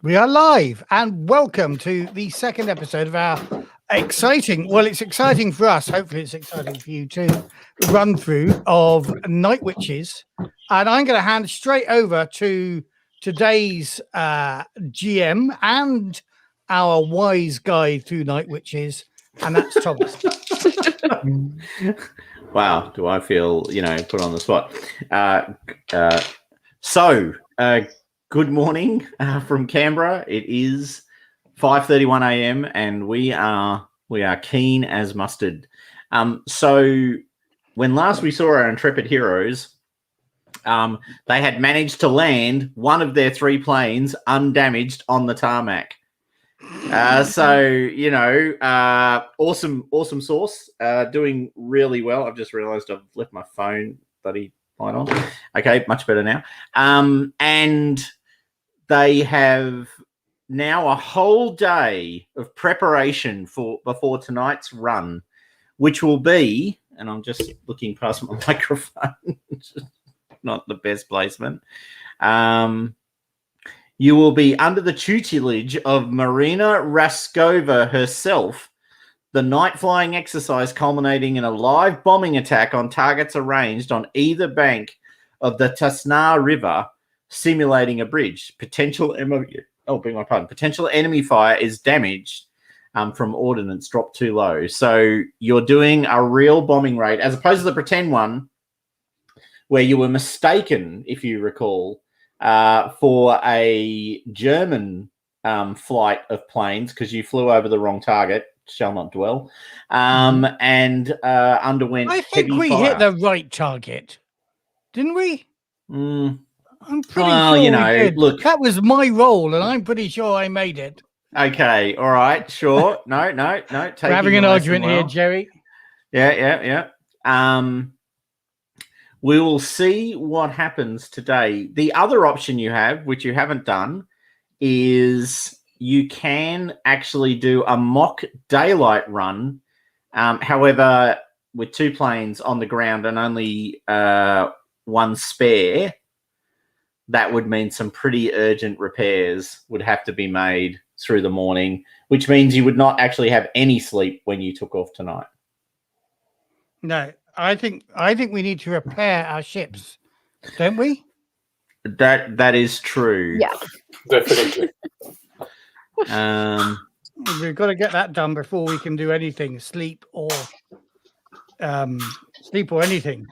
We are live and welcome to the second episode of our exciting, well, it's exciting for us, hopefully it's exciting for you too, run through of Night Witches. And I'm going to hand straight over to today's GM and our wise guide through Night Witches, and that's Thomas. Wow, do I feel, put on the spot. Good morning from Canberra. It is 5:31 a.m. and we are keen as mustard. So when last we saw our intrepid heroes, they had managed to land one of their three planes undamaged on the tarmac. Awesome source, doing really well. I've just realized I've left my phone bloody light on. Okay, much better now. And they have now a whole day of preparation before tonight's run, which will be, and I'm just looking past my microphone, not the best placement. You will be under the tutelage of Marina Raskova herself, the night flying exercise culminating in a live bombing attack on targets arranged on either bank of the Tasnar River, simulating a bridge. Potential enemy fire is damaged from ordnance dropped too low. So you're doing a real bombing raid, as opposed to the pretend one where you were mistaken, if you recall, for a German flight of planes because you flew over the wrong target. Shall not dwell. And underwent. I think we hit the right target, didn't we? I'm pretty sure we did. Look, that was my role, and I'm pretty sure I made it. Okay, all right, sure. No. We're having an argument here, Jerry. Yeah. We will see what happens today. The other option you have, which you haven't done, is you can actually do a mock daylight run. However, with two planes on the ground and only one spare, that would mean some pretty urgent repairs would have to be made through the morning, which means you would not actually have any sleep when you took off tonight. No, I think we need to repair our ships, don't we? That is true. Yeah, definitely. We've got to get that done before we can do anything, sleep or anything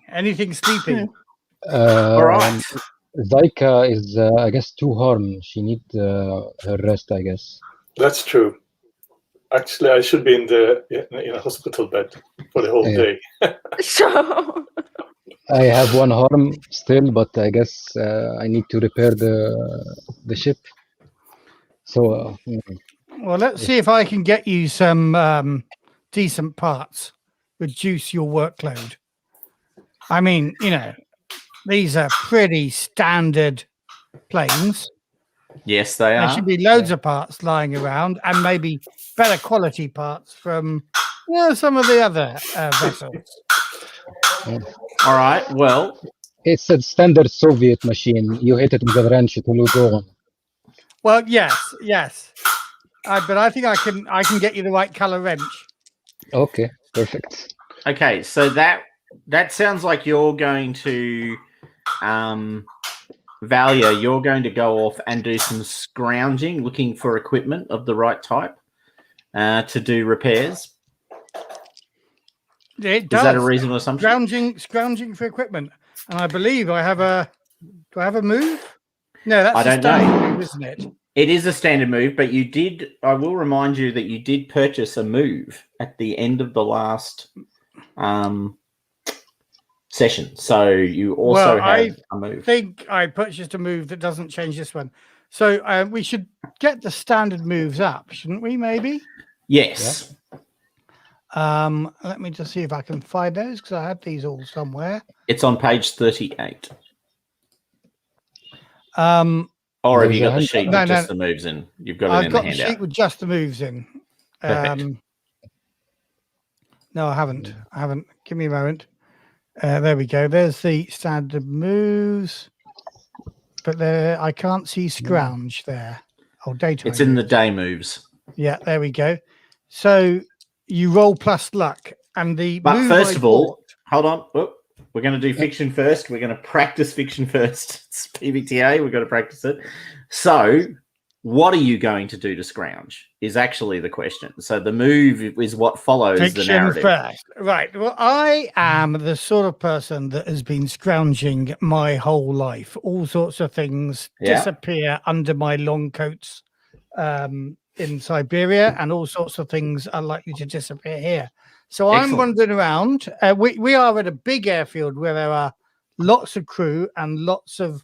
sleeping. All right. Zyka is, I guess, too harmed. She needs her rest, I guess. That's true. Actually, I should be in a hospital bed for the whole day. So I have one harm still, but I guess I need to repair the ship. So, well, let's see if I can get you some decent parts, reduce your workload. I mean, these are pretty standard planes. Yes, they are. There should be loads of parts lying around, and maybe better quality parts from some of the other vessels. All right. Well, it's a standard Soviet machine. You hit it with a wrench, it will go on. Well, yes. But I think I can get you the right color wrench. Okay, perfect. Okay, so that sounds like you're going to, Valia, you're going to go off and do some scrounging, looking for equipment of the right type to do repairs. It does. Is that a reasonable assumption? Scrounging for equipment, and I believe I have a. Do I have a move? No, that's I don't know. Move, isn't it? It is a standard move, but you did. I will remind you that you did purchase a move at the end of the last session, so you also have a move. I think I purchased a move that doesn't change this one, so we should get the standard moves up, shouldn't we? Maybe. Yes. Yeah. Let me just see if I can find those because I had these all somewhere. It's on page 38. Or have you got the sheet with just the moves in? You've got it in the handout. I've got the sheet with just the moves in. No, I haven't. Give me a moment. There we go. There's the standard moves. but I can't see scrounge there. Oh, daytime. It's in the moves. day moves. Yeah, there we go. So you roll plus luck, and the But move first I of all, bought- hold on. Whoop. We're going to do fiction first. We're going to practice fiction first. It's PBTA. We've got to practice it. So, what are you going to do to scrounge is actually the question. So, the move is what follows the fiction narrative. first, right? Well, I am the sort of person that has been scrounging my whole life. All sorts of things disappear under my long coats in Siberia, and all sorts of things are likely to disappear here. So I'm Excellent. wandering around. We are at a big airfield where there are lots of crew and lots of,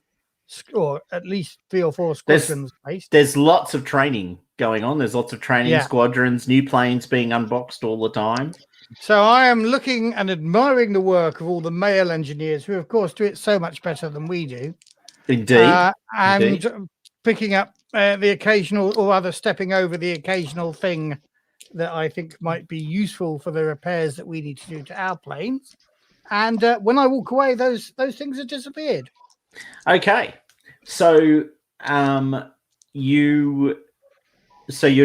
or at least 3 or 4 squadrons based. There's lots of training going on. There's lots of training Yeah. squadrons, new planes being unboxed all the time. So I am looking and admiring the work of all the male engineers who, of course, do it so much better than we do. Indeed. And picking up the occasional, or rather stepping over the occasional thing that I think might be useful for the repairs that we need to do to our planes. And when I walk away, those things have disappeared. Okay. So you're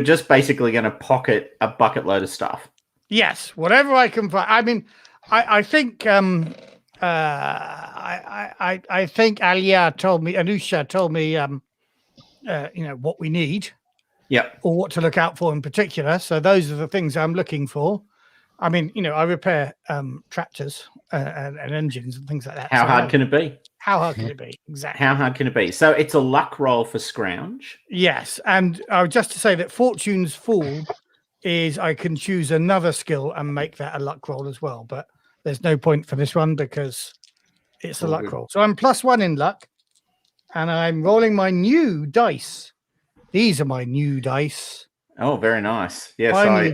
just basically going to pocket a bucket load of stuff. Yes, whatever I can find. I mean, I think I think Anusha told me what we need. Yep. Or what to look out for in particular. So those are the things I'm looking for. I mean, I repair tractors and engines and things like that. How hard can it be? How hard can it be? Exactly. How hard can it be? So it's a luck roll for scrounge. Yes. And just to say that Fortune's Fall is I can choose another skill and make that a luck roll as well. But there's no point for this one because it's a luck roll. So I'm +1 in luck. And I'm rolling my new dice. These are my new dice. Oh, very nice. Yes, I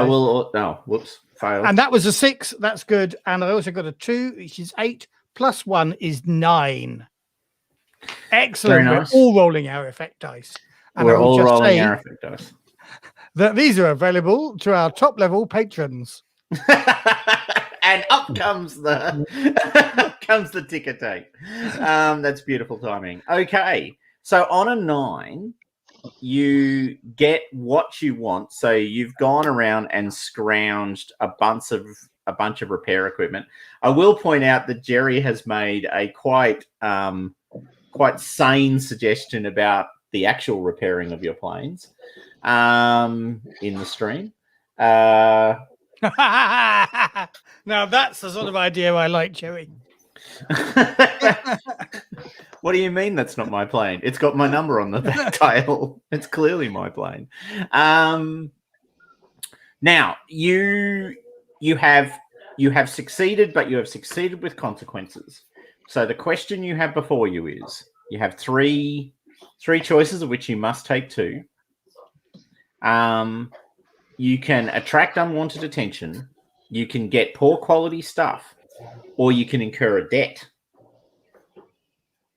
will. Oh, whoops, failed. And that was a 6. That's good. And I also got a 2, which is 8. +1 is 9. Excellent. Very nice. We're all rolling our effect dice. And We're all rolling our effect dice. That these are available to our top level patrons. And up comes the ticker tape. That's beautiful timing. Okay. So on a 9, you get what you want. So you've gone around and scrounged a bunch of repair equipment. I will point out that Jerry has made a quite sane suggestion about the actual repairing of your planes in the stream. Now that's the sort of idea I like, Jerry. What do you mean that's not my plane? It's got my number on the back tail. It's clearly my plane. Now you have succeeded, but you have succeeded with consequences. So the question you have before you is you have three choices of which you must take 2. You can attract unwanted attention, you can get poor quality stuff, or you can incur a debt.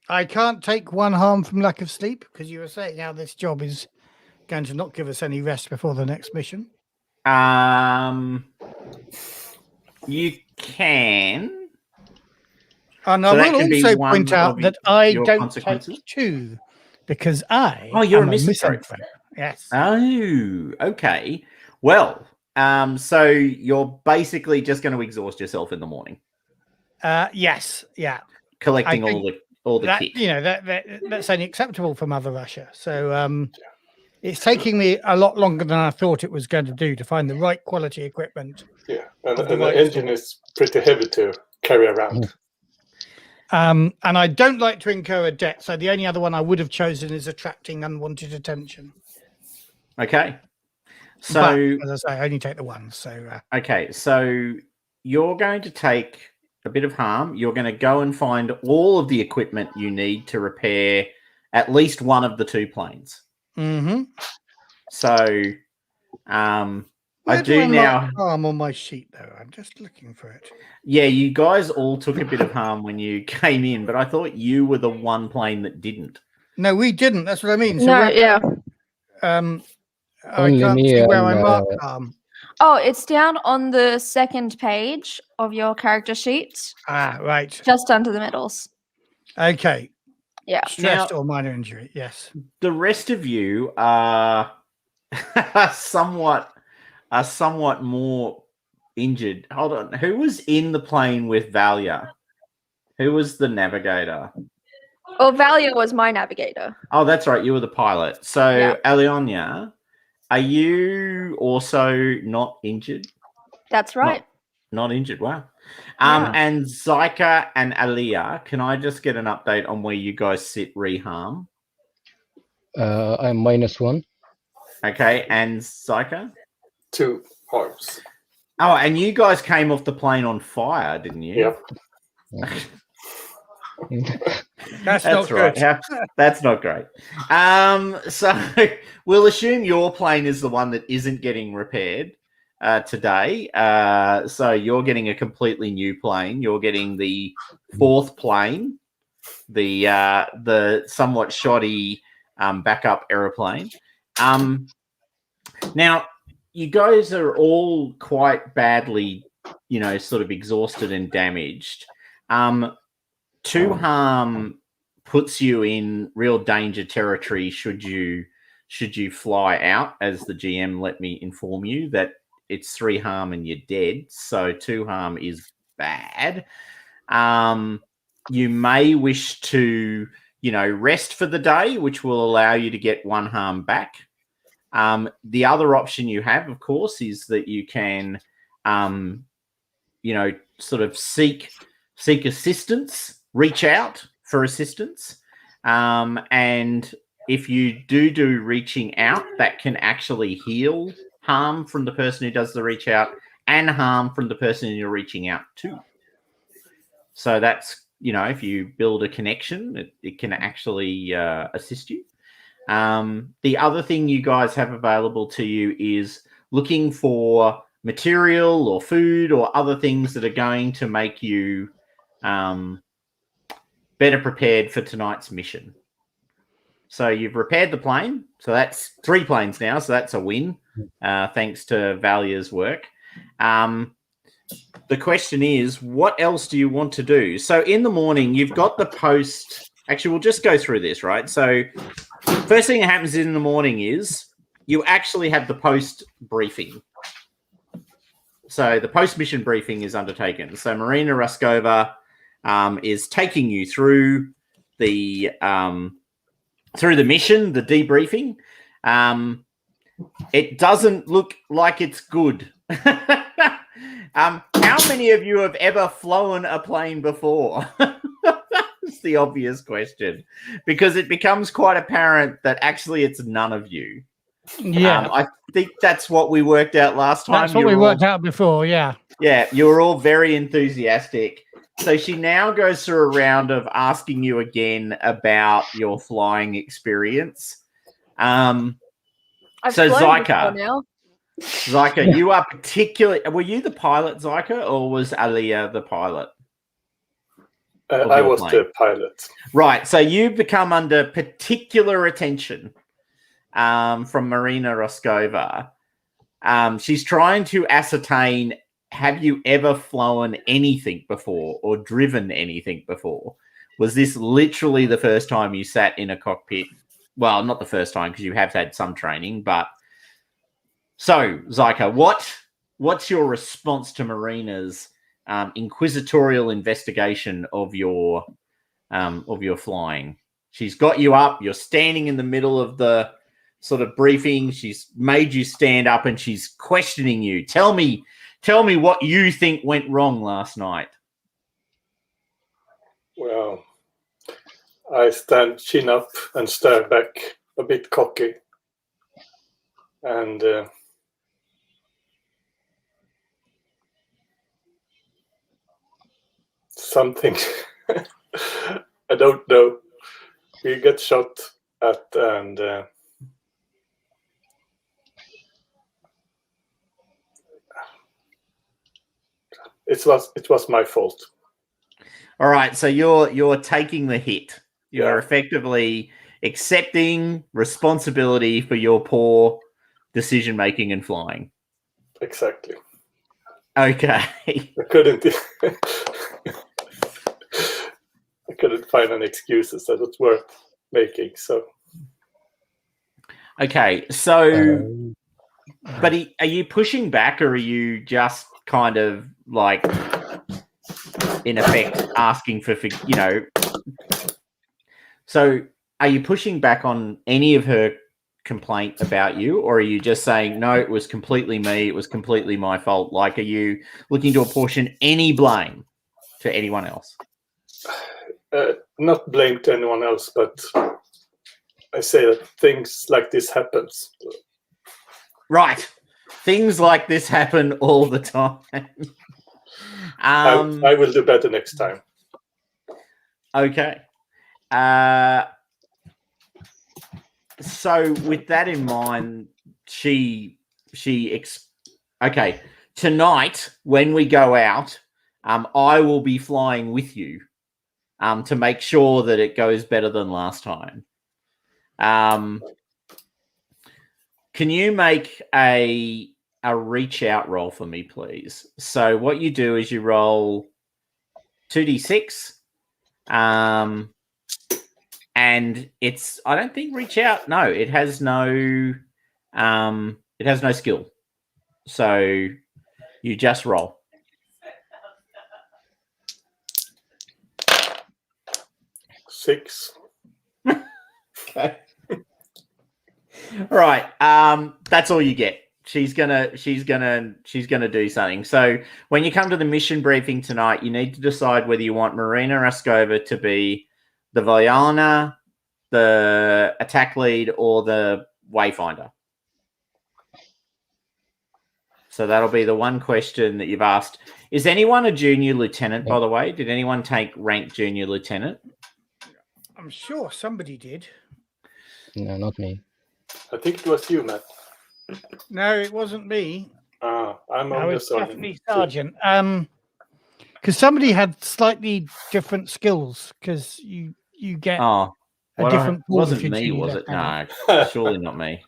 I can't take 1 harm from lack of sleep because you were saying how this job is going to not give us any rest before the next mission. You can. And I will also point out that I don't take 2 because you're a misanthrope. misanthrope. Yes. Oh, okay. Well, so you're basically just going to exhaust yourself in the morning. Yes. Yeah. Collecting all the that, kit. That's only acceptable for Mother Russia. So it's taking me a lot longer than I thought it was going to do to find the right quality equipment. Yeah, and the engine is pretty heavy to carry around. And I don't like to incur a debt, so the only other one I would have chosen is attracting unwanted attention. Okay. So, but, as I say, I only take the 1. So okay, so you're going to take a bit of harm. You're going to go and find all of the equipment you need to repair at least one of the 2 planes. Mm-hmm. So, Where do I now harm on my sheet though. I'm just looking for it. Yeah, you guys all took a bit of harm when you came in, but I thought you were the one plane that didn't. No, we didn't. That's what I mean. So no, yeah. I can't see where I marked harm. Oh, it's down on the 2nd page of your character sheet. Ah, right. Just under the medals. Okay. Yeah. Stressed or minor injury. Yes. The rest of you are are somewhat more injured. Hold on. Who was in the plane with Valia? Who was the navigator? Oh, Valia was my navigator. Oh, that's right. You were the pilot. So, Yeah. Alionia, are you also not injured? That's right. Not injured. Wow. Yeah. And Zyka and Aliyah, can I just get an update on where you guys sit reharm? I'm -1. Okay. And Zyka? 2 harms. Oh, and you guys came off the plane on fire, didn't you? Yep. That's not right. good. That's not great. So we'll assume your plane is the one that isn't getting repaired today. So you're getting a completely new plane. You're getting the 4th plane, the somewhat shoddy backup aeroplane. Now you guys are all quite badly, sort of exhausted and damaged. 2 harm puts you in real danger territory should you fly out, as the GM let me inform you that it's 3 harm and you're dead. So 2 harm is bad. You may wish to, rest for the day, which will allow you to get 1 harm back. The other option you have, of course, is that you can, sort of seek assistance, reach out for assistance. And if you do reaching out, that can actually heal harm from the person who does the reach out and harm from the person you're reaching out to. So that's, if you build a connection, it can actually assist you. The other thing you guys have available to you is looking for material or food or other things that are going to make you better prepared for tonight's mission. So you've repaired the plane. So that's 3 planes now. So that's a win, thanks to Valia's work. The question is, what else do you want to do? So in the morning, you've got the post. Actually, we'll just go through this, right? So first thing that happens in the morning is you actually have the post briefing. So the post-mission briefing is undertaken. So Marina Raskova is taking you through the mission, the debriefing. It doesn't look like it's good. How many of you have ever flown a plane before? It's the obvious question, because it becomes quite apparent that actually it's none of you. Yeah. I think that's what we worked out last time. That's what we worked out before, yeah. Yeah, you were all very enthusiastic. So she now goes through a round of asking you again about your flying experience. I've so flown Zyka, before now. Zyka, you are particularly. Were you the pilot, Zyka, or was Aliyah the pilot? I was the pilot. Right. So you become under particular attention from Marina Raskova. She's trying to ascertain, have you ever flown anything before or driven anything before? Was this literally the first time you sat in a cockpit? Well, not the first time, because you have had some training, but so Zyka, what's your response to Marina's inquisitorial investigation of your flying? She's got you up, you're standing in the middle of the sort of briefing. She's made you stand up and she's questioning you. Tell me what you think went wrong last night. Well, I stand chin up and stare back, a bit cocky. And something, I don't know. We get shot at, and it was my fault. All right, so you're taking the hit. You're Yeah. effectively accepting responsibility for your poor decision making and flying. Exactly. Okay. I couldn't. I couldn't find any excuses that was worth making. So Okay, so but are you pushing back, or are you just kind of like, in effect, asking for So are you pushing back on any of her complaint about you, or are you just saying, no, it was completely me, it was completely my fault? Like, are you looking to apportion any blame to anyone else? not blame to anyone else, but I say that things like this happens. Right. Things like this happen all the time. I will do better next time. Okay. So with that in mind, okay, tonight when we go out, I will be flying with you to make sure that it goes better than last time. Can you make a reach out roll for me, please? So what you do is you roll 2d6, and it's, I don't think reach out. No, it has no skill. So you just roll. Six. Okay. Right. That's all you get. She's gonna do something. So when you come to the mission briefing tonight, you need to decide whether you want Marina Raskova to be the Vajana, the attack lead, or the Wayfinder. So that'll be the one question that you've asked. Is anyone a junior lieutenant, by the way? Did anyone take rank junior lieutenant? I'm sure somebody did. No, not me. I think it was you, Matt. No, it wasn't me. I'm No, on the it's sergeant. definitely sergeant. Because somebody had slightly different skills. Because you get a different. Wasn't me, was it? No, surely not me.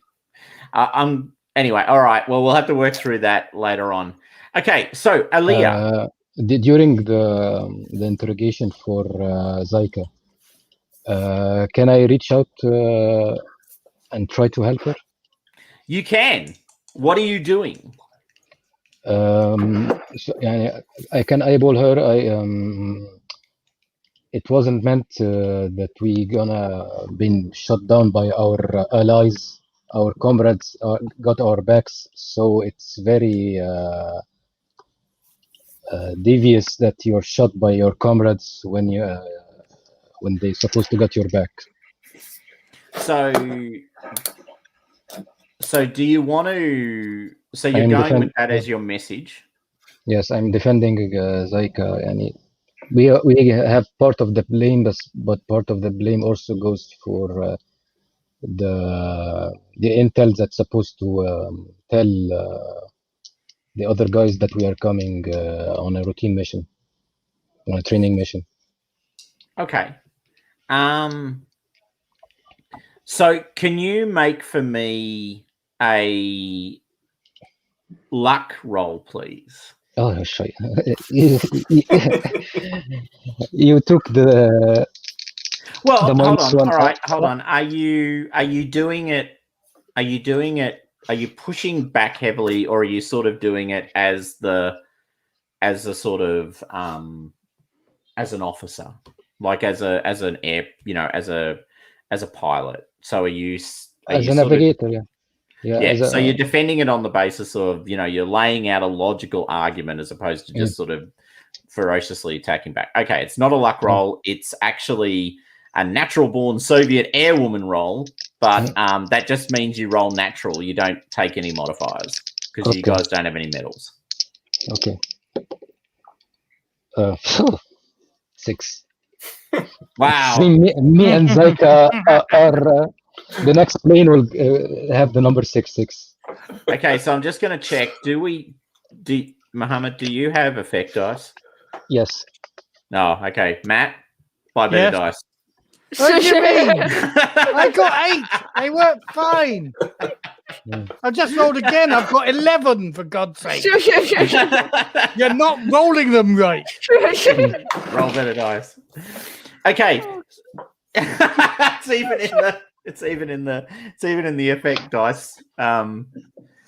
Anyway, all right. Well, we'll have to work through that later on. Okay, so Aliyah. During the interrogation for Zaika, can I reach out and try to help her? You can. What are you doing? I can eyeball her. It wasn't meant that we gonna been shot down by our allies. Our comrades got our backs, so it's very devious that you're shot by your comrades when they're supposed to get your back. So do you want to? So you're going with that as your message? Yes, I'm defending Zaika, and we have part of the blame, but part of the blame also goes for the intel that's supposed to tell the other guys that we are coming on a routine mission, on a training mission. Okay. So can you make for me a luck roll, please? Oh, shit. You took the... Well, the hold on. one. All right, hold on. Are you doing it? Are you pushing back heavily, or are you sort of doing it as a sort of as an officer, like as an air, as a pilot? So are you as a navigator? Yeah. So you're defending it on the basis of, you're laying out a logical argument as opposed to just sort of ferociously attacking back. Okay, it's not a luck roll. It's actually a natural-born Soviet airwoman roll, but that just means you roll natural. You don't take any modifiers because you guys don't have any medals. Okay. 6. Wow. Me and Zaika are... the next plane will have the number 66. Okay, so I'm just going to check. Mohammed, do you have effect dice? Yes. No. Okay, Matt, buy better dice. What do you mean? I got 8. They work fine. I just rolled again. I've got 11, for God's sake. You're not rolling them right. Roll better dice. Okay. it's even in the effect dice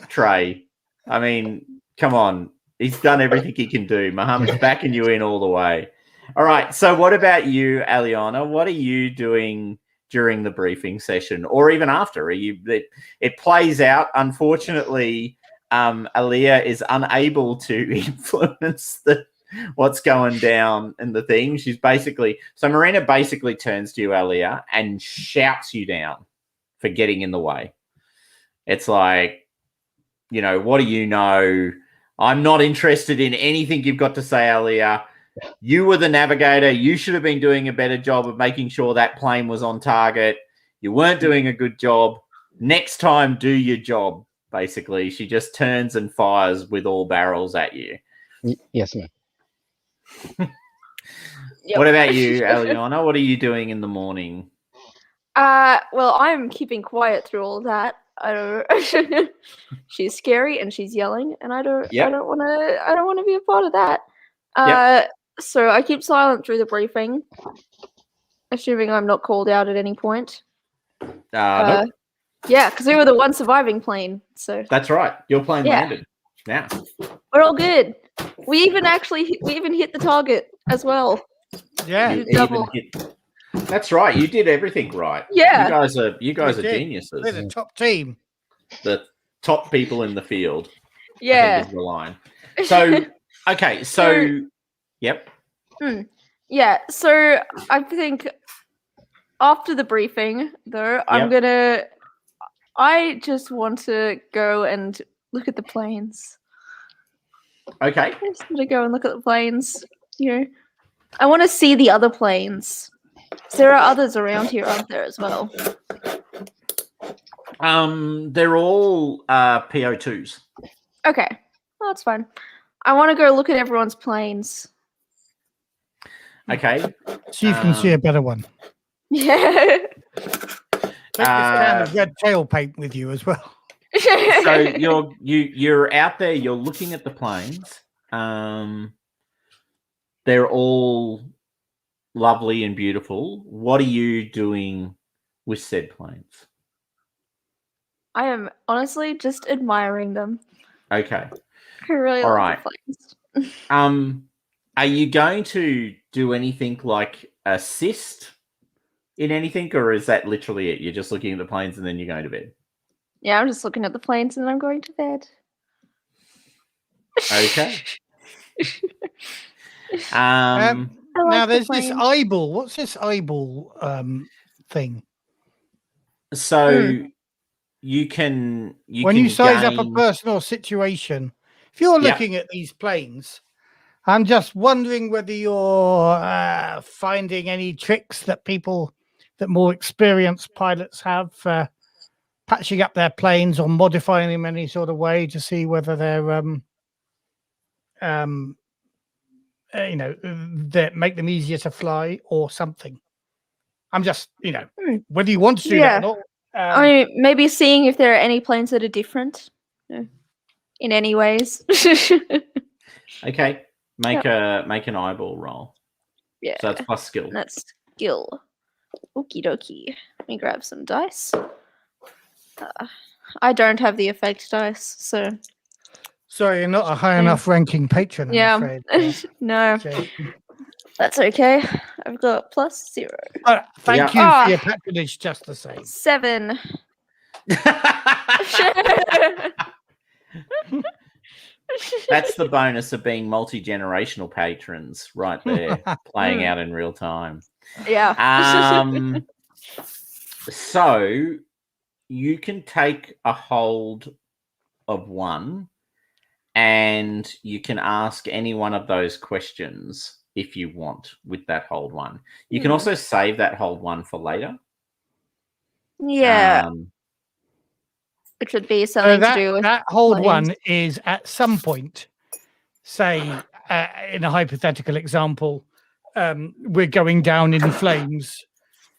tray. I mean, come on. He's done everything he can do. Muhammad's backing you in all the way. All right. So what about you, Aliana? What are you doing during the briefing session or even after? It plays out. Unfortunately, Aaliyah is unable to influence what's going down in the thing. So Marina basically turns to you, Aaliyah, and shouts you down for getting in the way. It's like, what do you know? I'm not interested in anything you've got to say, Aaliyah. You were the navigator. You should have been doing a better job of making sure that plane was on target. You weren't doing a good job. Next time, do your job. Basically, she just turns and fires with all barrels at you. Yes, ma'am. Yep. What about you, Aliana? What are you doing in the morning? Well, I'm keeping quiet through all that. I don't. She's scary and she's yelling, and I don't want to be a part of that. So I keep silent through the briefing, assuming I'm not called out at any point. Nope. Yeah, because we were the one surviving plane, so That's right. Your plane landed. Yeah. we're all good. We even hit the target as well. Yeah. You Double. even hit. That's right. You did everything right. Yeah. You guys are did. geniuses. We're the top team. The top people in the field. I Yeah. think is the line. So okay. So yep. Yeah. So I think after the briefing, though, I just want to go and look at the planes. Okay. I just want to go and look at the planes. I want to see the other planes. There are others around here, aren't there, as well? They're all PO2s. Okay. Well, that's fine. I want to go look at everyone's planes. Okay. So you can see a better one. Yeah. Take this can of red tail paint with you as well. So you're out there. You're looking at the planes. They're all lovely and beautiful. What are you doing with said planes? I am honestly just admiring them. Okay. I really All like right. the planes. Are you going to do anything like assist in anything, or is that literally it? You're just looking at the planes and then you're going to bed? Yeah, I'm just looking at the planes and I'm going to bed. Okay. I like Now the there's this planes. eyeball. What's this eyeball thing? So you can When you size up a gain- person or situation, if you're Yeah. looking at these planes, I'm just wondering whether you're finding any tricks that more experienced pilots have for patching up their planes or modifying them in any sort of way to see whether they're that make them easier to fly or something. I'm just, whether you want to do that or not. I mean, maybe seeing if there are any planes that are different in any ways. Okay. Make an eyeball roll. Yeah. So that's plus skill. That's skill. Okie dokie. Let me grab some dice. I don't have the effect dice, so Sorry, you're not a high enough ranking patron, I'm afraid. no, Okay. that's okay. I've got +0. Thank you for your patronage, just the same. 7. That's the bonus of being multi-generational patrons right there, playing out in real time. Yeah. So you can take a hold of one and you can ask any one of those questions if you want with that hold one. You can also save that hold one for later. Yeah. Which would be something to do with that hold planes. one is at some point, say, in a hypothetical example, we're going down in flames,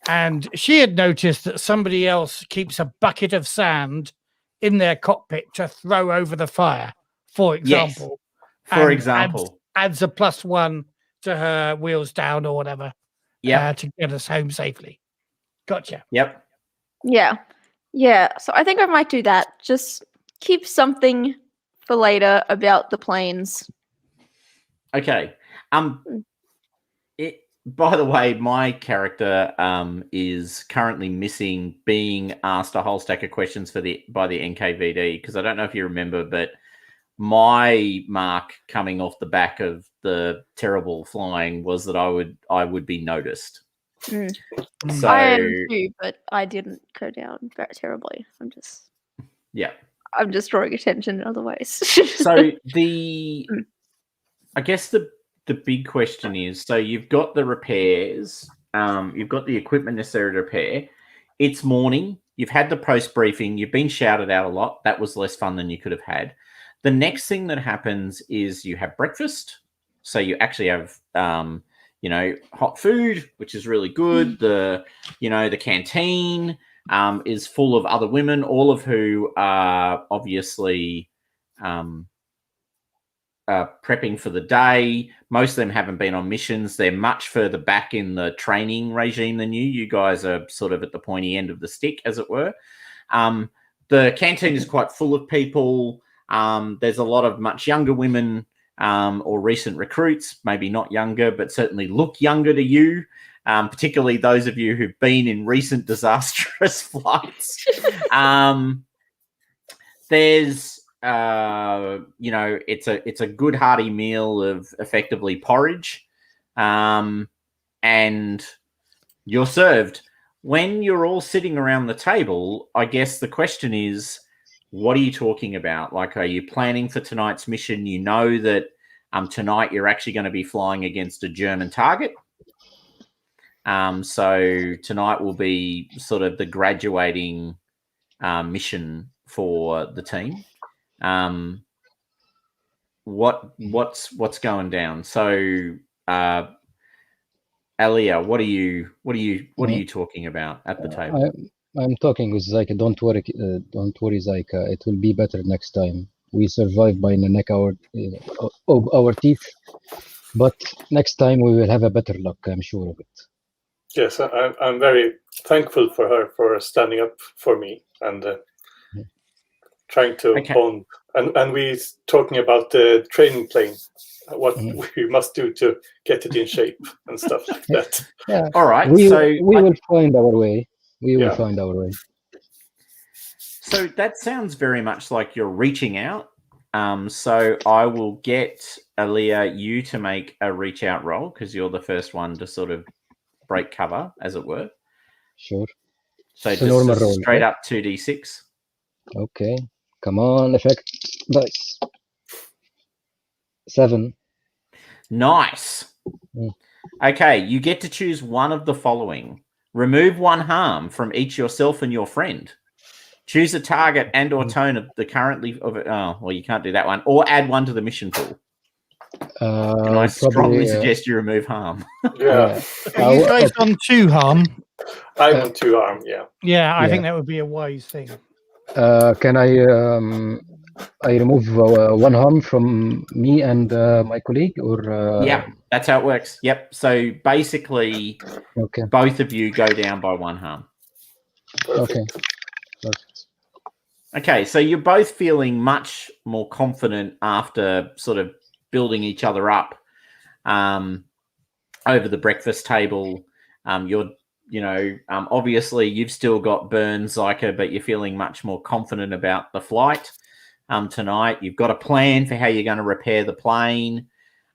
and she had noticed that somebody else keeps a bucket of sand in their cockpit to throw over the fire, for example. Yes, for example. Adds a +1 to her wheels down or whatever. to get us home safely. Gotcha. Yep. Yeah. So I think I might do that. Just keep something for later about the planes. Okay. By the way, my character is currently missing being asked a whole stack of questions by the NKVD, because I don't know if you remember, but my mark coming off the back of the terrible flying was that I would be noticed. So I am too, but I didn't go down very terribly. I'm just drawing attention in other ways. So I guess the big question is, so you've got the repairs, you've got the equipment necessary to repair. It's morning. You've had the post briefing. You've been shouted out a lot. That was less fun than you could have had. The next thing that happens is you have breakfast. So you actually have, hot food, which is really good. The canteen is full of other women, all of who are obviously prepping for the day. Most of them haven't been on missions. They're much further back in the training regime than you. You guys are sort of at the pointy end of the stick, as it were. The canteen is quite full of people. There's a lot of much younger women or recent recruits, maybe not younger, but certainly look younger to you, particularly those of you who've been in recent disastrous flights. There's it's a good hearty meal of effectively porridge, and you're served. When you're all sitting around the table, I guess the question is, what are you talking about? Like, are you planning for tonight's mission? You know that tonight you're actually going to be flying against a German target. So tonight will be sort of the graduating mission for the team. What's going down? So, Alia, what are you talking about at the table? I'm talking with Zyka. Don't worry, Zyka. It will be better next time. We survived by the neck of our teeth, but next time we will have a better luck. I'm sure of it. Yes, I'm very thankful for her for standing up for me and trying to bond. And we talking about the training plane, what we must do to get it in shape and stuff like that. Yeah. All right. We will find our way. We will find our way. So that sounds very much like you're reaching out. So I will get Alia, you to make a reach out roll, because you're the first one to sort of break cover, as it were. Sure. So just normal roll, straight up 2d6. Okay. Come on, effect dice. 7. Nice. Okay, you get to choose one of the following. Remove 1 harm from each yourself and your friend. Choose a target and or tone of the currently of it. Oh, well, you can't do that one. Or add 1 to the mission pool. And I strongly suggest you remove harm. Yeah. Are you guys on 2 harm? I'm on 2 harm, yeah. Yeah, I think that would be a wise thing. Can I remove 1 harm from me and my colleague, or? Yeah, that's how it works. Yep. So basically, both of you go down by 1 harm. Okay. Perfect. Okay, so you're both feeling much more confident after sort of building each other up over the breakfast table. Obviously you've still got burns, Zyka, but you're feeling much more confident about the flight tonight. You've got a plan for how you're going to repair the plane,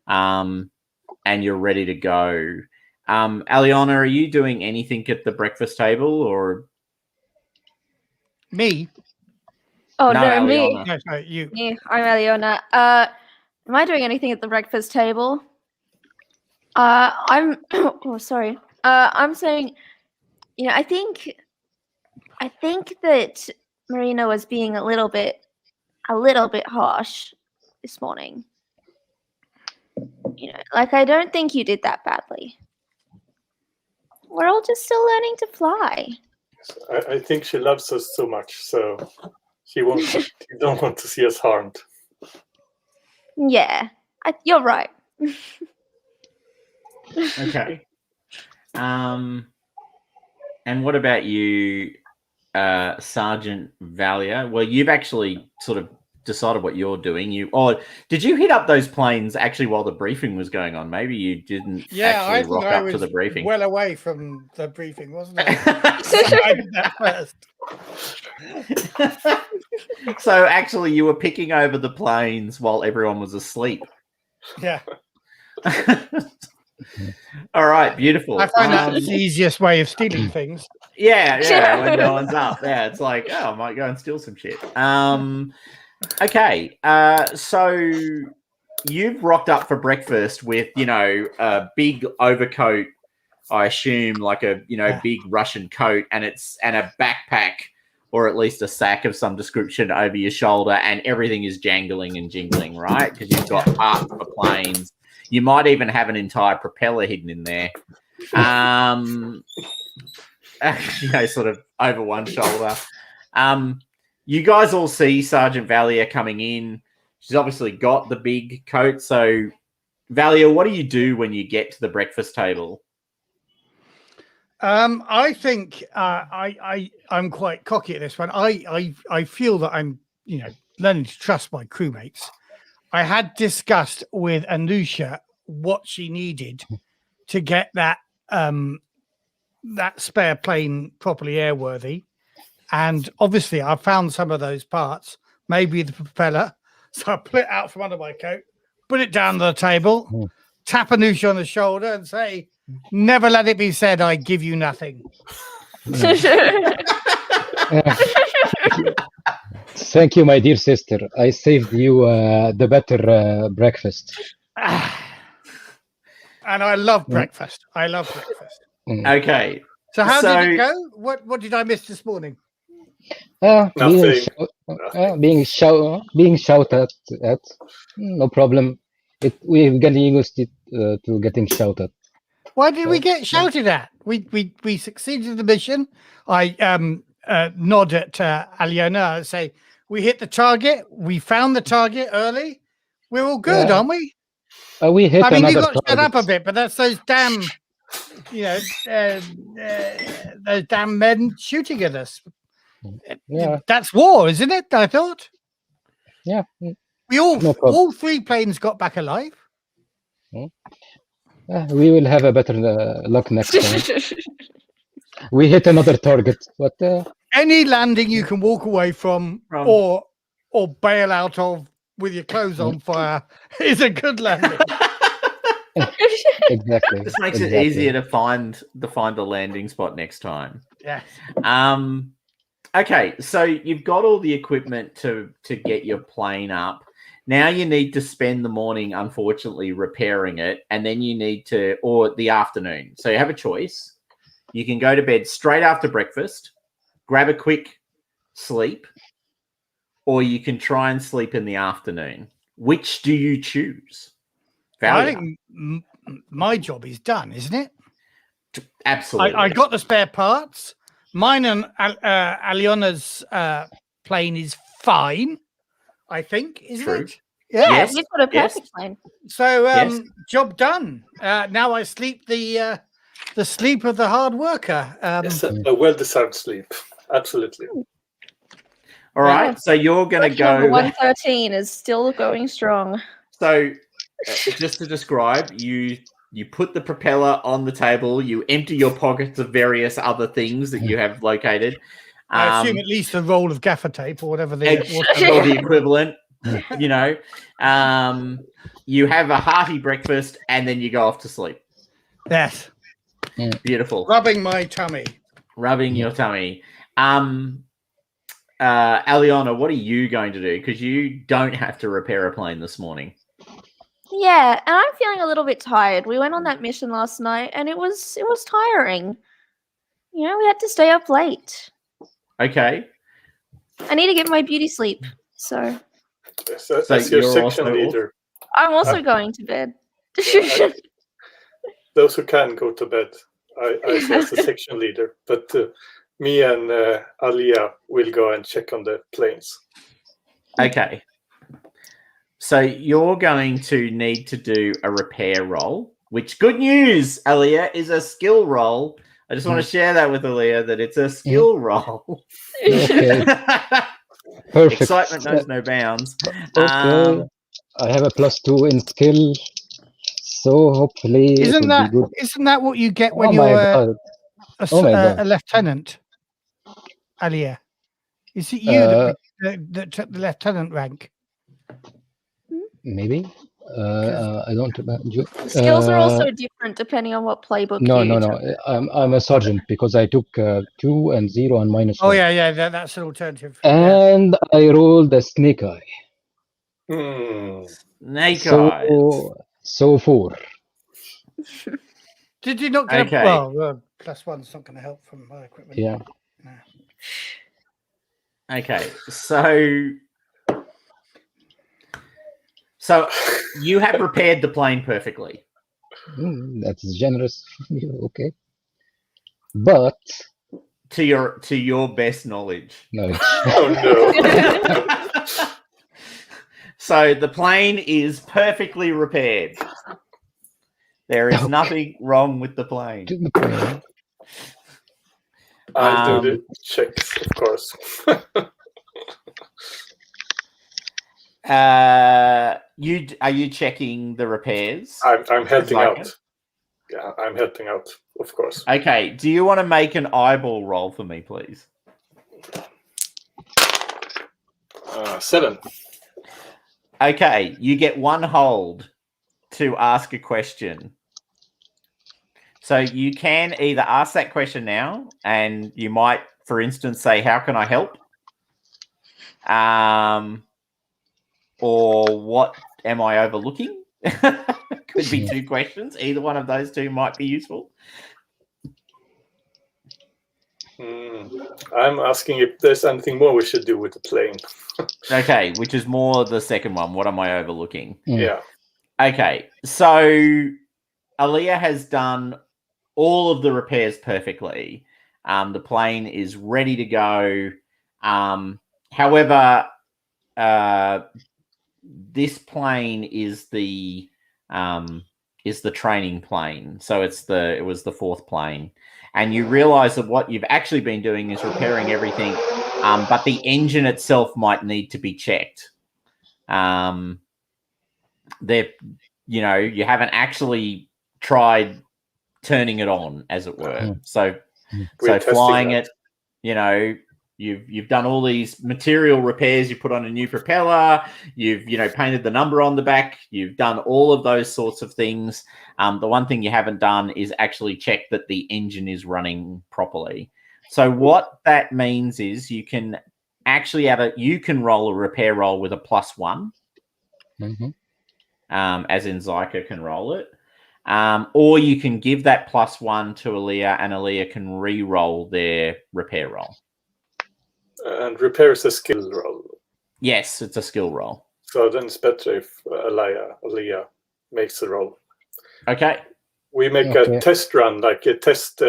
and you're ready to go. Aliona, are you doing anything at the breakfast table, or me? Oh no, Aliona. me. No, sorry, you. Yeah, I'm Aliona. Am I doing anything at the breakfast table? I'm. Oh, sorry. I'm saying, I think that Marina was being a little bit harsh this morning. I don't think you did that badly. We're all just still learning to fly. I think she loves us so much, so she don't want to see us harmed. Yeah, you're right. Okay. And what about you, Sergeant Valia? Well, you've actually sort of decided what you're doing. Did you hit up those planes actually while the briefing was going on? Maybe you didn't actually rock up to the briefing. Well away from the briefing, wasn't I? I did that first. So actually you were picking over the planes while everyone was asleep. Yeah. All right, beautiful. I find that's the easiest way of stealing things. Yeah, when no one's up. Yeah, it's like, I might go and steal some shit. Okay, so you've rocked up for breakfast with, a big overcoat, I assume, like a, big Russian coat, and a backpack, or at least a sack of some description over your shoulder, and everything is jangling and jingling, right? Because you've got parts for planes. You might even have an entire propeller hidden in there. Sort of over one shoulder. You guys all see Sergeant Valia coming in. She's obviously got the big coat. So, Valia, what do you do when you get to the breakfast table? I think I'm quite cocky at this one. I feel that I'm learning to trust my crewmates. I had discussed with Anusha what she needed to get that spare plane properly airworthy. And obviously, I found some of those parts, maybe the propeller. So I pull it out from under my coat, put it down on the table, tap Anusha on the shoulder and say, "Never let it be said I give you nothing." Thank you, my dear sister. I saved you the better breakfast. And I love breakfast. I love breakfast. Okay. So how did it go? What did I miss this morning? Being shouted at. No problem. We're getting used to getting shouted. Why did we get shouted at? We succeeded the mission. I nod at Aliona and say, "We hit the target. We found the target early. We're all good, aren't we?" We hit. I mean, you another got shut up target. a bit, but that's those damn, those damn men shooting at us. Yeah. That's war, isn't it? I thought. Yeah. We all three planes got back alive. We will have a better luck next time. We hit another target, but any landing you can walk away from or bail out of with your clothes on fire is a good landing. Exactly. This makes it easier to find the landing spot next time. Yeah. Okay, so you've got all the equipment to get your plane up. Now you need to spend the morning, unfortunately, repairing it, and then you need to, or the afternoon. So you have a choice. You can go to bed straight after breakfast, grab a quick sleep, or you can try and sleep in the afternoon. Which do you choose? Valia? I think my job is done, isn't it? Absolutely. I got the spare parts. Mine and Aliona's plane is fine, I think, isn't it? Yeah, you've got a perfect plane. So job done. Now I sleep the sleep of the hard worker. Yes, a well-deserved sleep. Absolutely. All right, so you're going to go. 113 is still going strong. So, just to describe, you put the propeller on the table. You empty your pockets of various other things that you have located. I assume at least a roll of gaffer tape or whatever the equivalent. You have a hearty breakfast and then you go off to sleep. Yes. Beautiful. Rubbing my tummy. Rubbing your tummy. Aliona, what are you going to do? Because you don't have to repair a plane this morning. Yeah, and I'm feeling a little bit tired. We went on that mission last night and it was tiring. We had to stay up late. Okay. I need to get my beauty sleep. So that's your section leader. I'm also going to bed. Those who can go to bed. I say as a section leader, but me and Alia will go and check on the planes. Okay. So you're going to need to do a repair roll. which, good news, Aaliyah, is a skill roll. I just want to share that with Aaliyah, that it's a skill roll. Okay. Perfect. Excitement knows no bounds. Okay. I have a +2 in skill, so hopefully it will be good. Isn't that what you get when Oh you're my God. a lieutenant, Aliyah? Is it you that took the lieutenant rank? Maybe. I don't. Skills are also different depending on what playbook. No. I'm a sergeant because I took 2 and 0 and -1. Oh yeah. That's an alternative. And I rolled a snake eye. Snake eye. So 4. Did you not get Okay. well, +1's not going to help from my equipment. Yeah. No. Okay, so you have repaired the plane perfectly. That's generous. Okay. But to your best knowledge. Oh no. So the plane is perfectly repaired. There is nothing wrong with the plane. I'll do the checks, of course. Are you checking the repairs? I'm helping out. Yeah, I'm helping out, of course. Okay. Do you want to make an eyeball roll for me, please? 7. Okay, you get 1 hold to ask a question. So you can either ask that question now, and you might, for instance, say, "How can I help?" Or "What am I overlooking?" Could be 2 questions. Either one of those 2 might be useful. I'm asking if there's anything more we should do with the plane. Okay, which is more the second one. What am I overlooking? Yeah. Okay, so Aaliyah has done all of the repairs perfectly. The plane is ready to go. However, this plane is the training plane, so it was the 4th plane, and you realize that what you've actually been doing is repairing everything, but the engine itself might need to be checked. You haven't actually tried turning it on, as it were. So flying it, you've done all these material repairs. You put on a new propeller. You've painted the number on the back. You've done all of those sorts of things. The one thing you haven't done is actually check that the engine is running properly. So what that means is you can actually roll a repair roll with a +1, as in Zyka can roll it. Or you can give that +1 to Aaliyah, and Aaliyah can re-roll their repair roll. And repair is a skill roll. Yes, it's a skill roll. So then it's better if Aaliyah makes the roll. Okay. We make a test run, like a test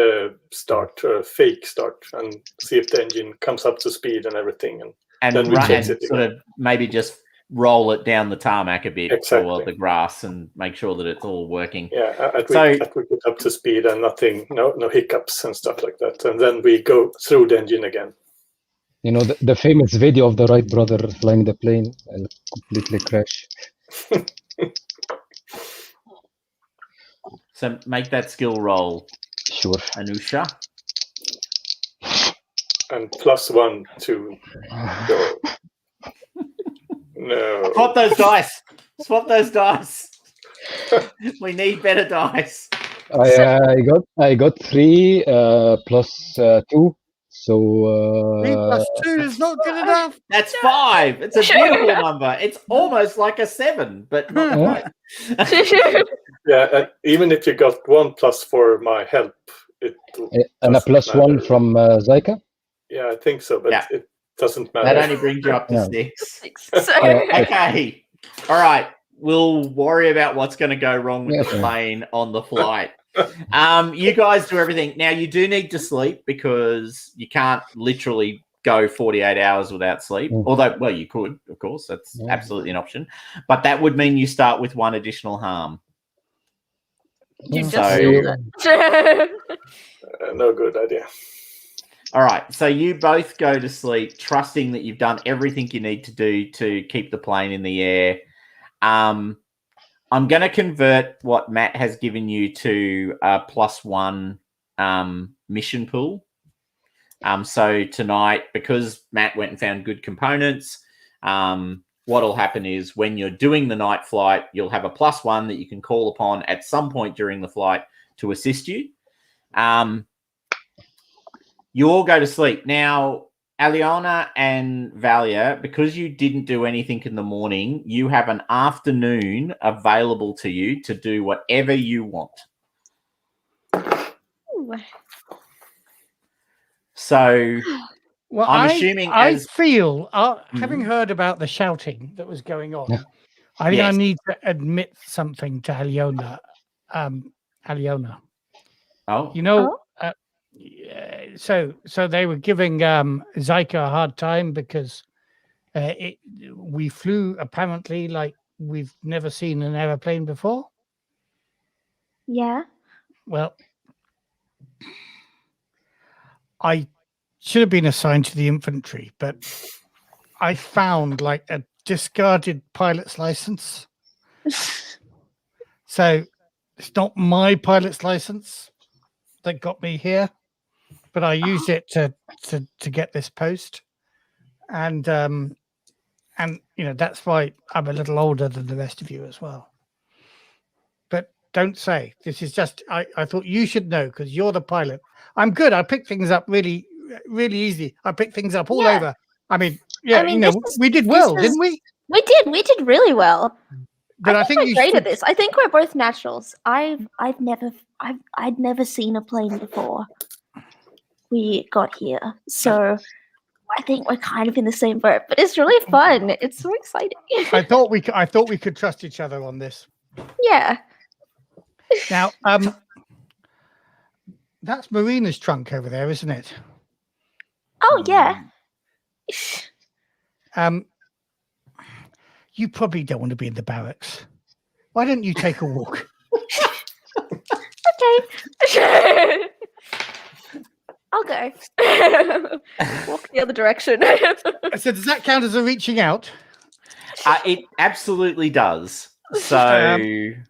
start, or a fake start, and see if the engine comes up to speed and everything. And then we check it sort of maybe just roll it down the tarmac a bit, or the grass, and make sure that it's all working. Yeah, we get up to speed and nothing, no hiccups and stuff like that. And then we go through the engine again. The famous video of the Wright brother flying the plane and completely crash. So make that skill roll. Sure. Anusha. And +1 to go. No. Swap those dice. We need better dice. I got 3 +2. So 3 + 2 is not good enough. That's 5. It's a beautiful number. It's almost like a 7, but not quite. Yeah, even if you got 1 + for my help, and a +1 from Zyka. Yeah, I think so, but it doesn't matter. That only brings you up to 6. Okay. All right. We'll worry about what's going to go wrong with the plane on the flight. You guys do everything. Now, you do need to sleep because you can't literally go 48 hours without sleep. Although, well, you could, of course. That's absolutely an option. But that would mean you start with 1 additional harm. You just So- killed it. No good idea. All right, so you both go to sleep, trusting that you've done everything you need to do to keep the plane in the air. I'm going to convert what Matt has given you to a +1 mission pool. So tonight, because Matt went and found good components, what'll happen is when you're doing the night flight, you'll have a +1 that you can call upon at some point during the flight to assist you. You all go to sleep. Now, Aliona and Valia, because you didn't do anything in the morning, you have an afternoon available to you to do whatever you want. Ooh. So, well, I'm assuming I as- feel, having heard about the shouting that was going on, Yeah. I think I Yes. need to admit something to Aliona. Aliona, Oh, you know, so they were giving Zyka a hard time because we flew apparently like we've never seen an aeroplane before. Yeah. Well, I should have been assigned to the infantry, but I found like a discarded pilot's license. So it's not my pilot's license that got me here, but I used it to get this post. And you know, that's why I'm a little older than the rest of you as well. But don't say. This is just I thought you should know because you're the pilot. I'm good. I pick things up really easy. I pick things up all over. I mean, yeah, I mean, you know, we did well, didn't we? We did really well. But I think we're you great should... at this. I think we're both naturals. I'd never seen a plane before we got here, so I think we're kind of in the same boat. But it's really fun. It's so exciting. I thought we could trust each other on this. Yeah. Now, that's Marina's trunk over there, isn't it? Oh yeah. You probably don't want to be in the barracks. Why don't you take a walk? Okay. I'll go. Walk the other direction. So does that count as a reaching out? It absolutely does. So you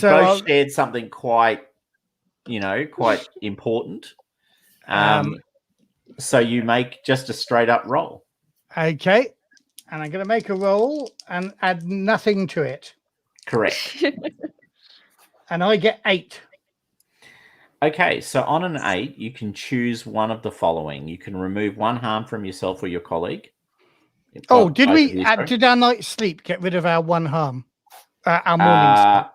both shared something quite important. So you make just a straight up roll. Okay. And I'm going to make a roll and add nothing to it. Correct. And I get 8. Okay, so on an 8, you can choose one of the following. You can remove 1 harm from yourself or your colleague. Oh, did our night's sleep get rid of our 1 harm? Our morning sleep?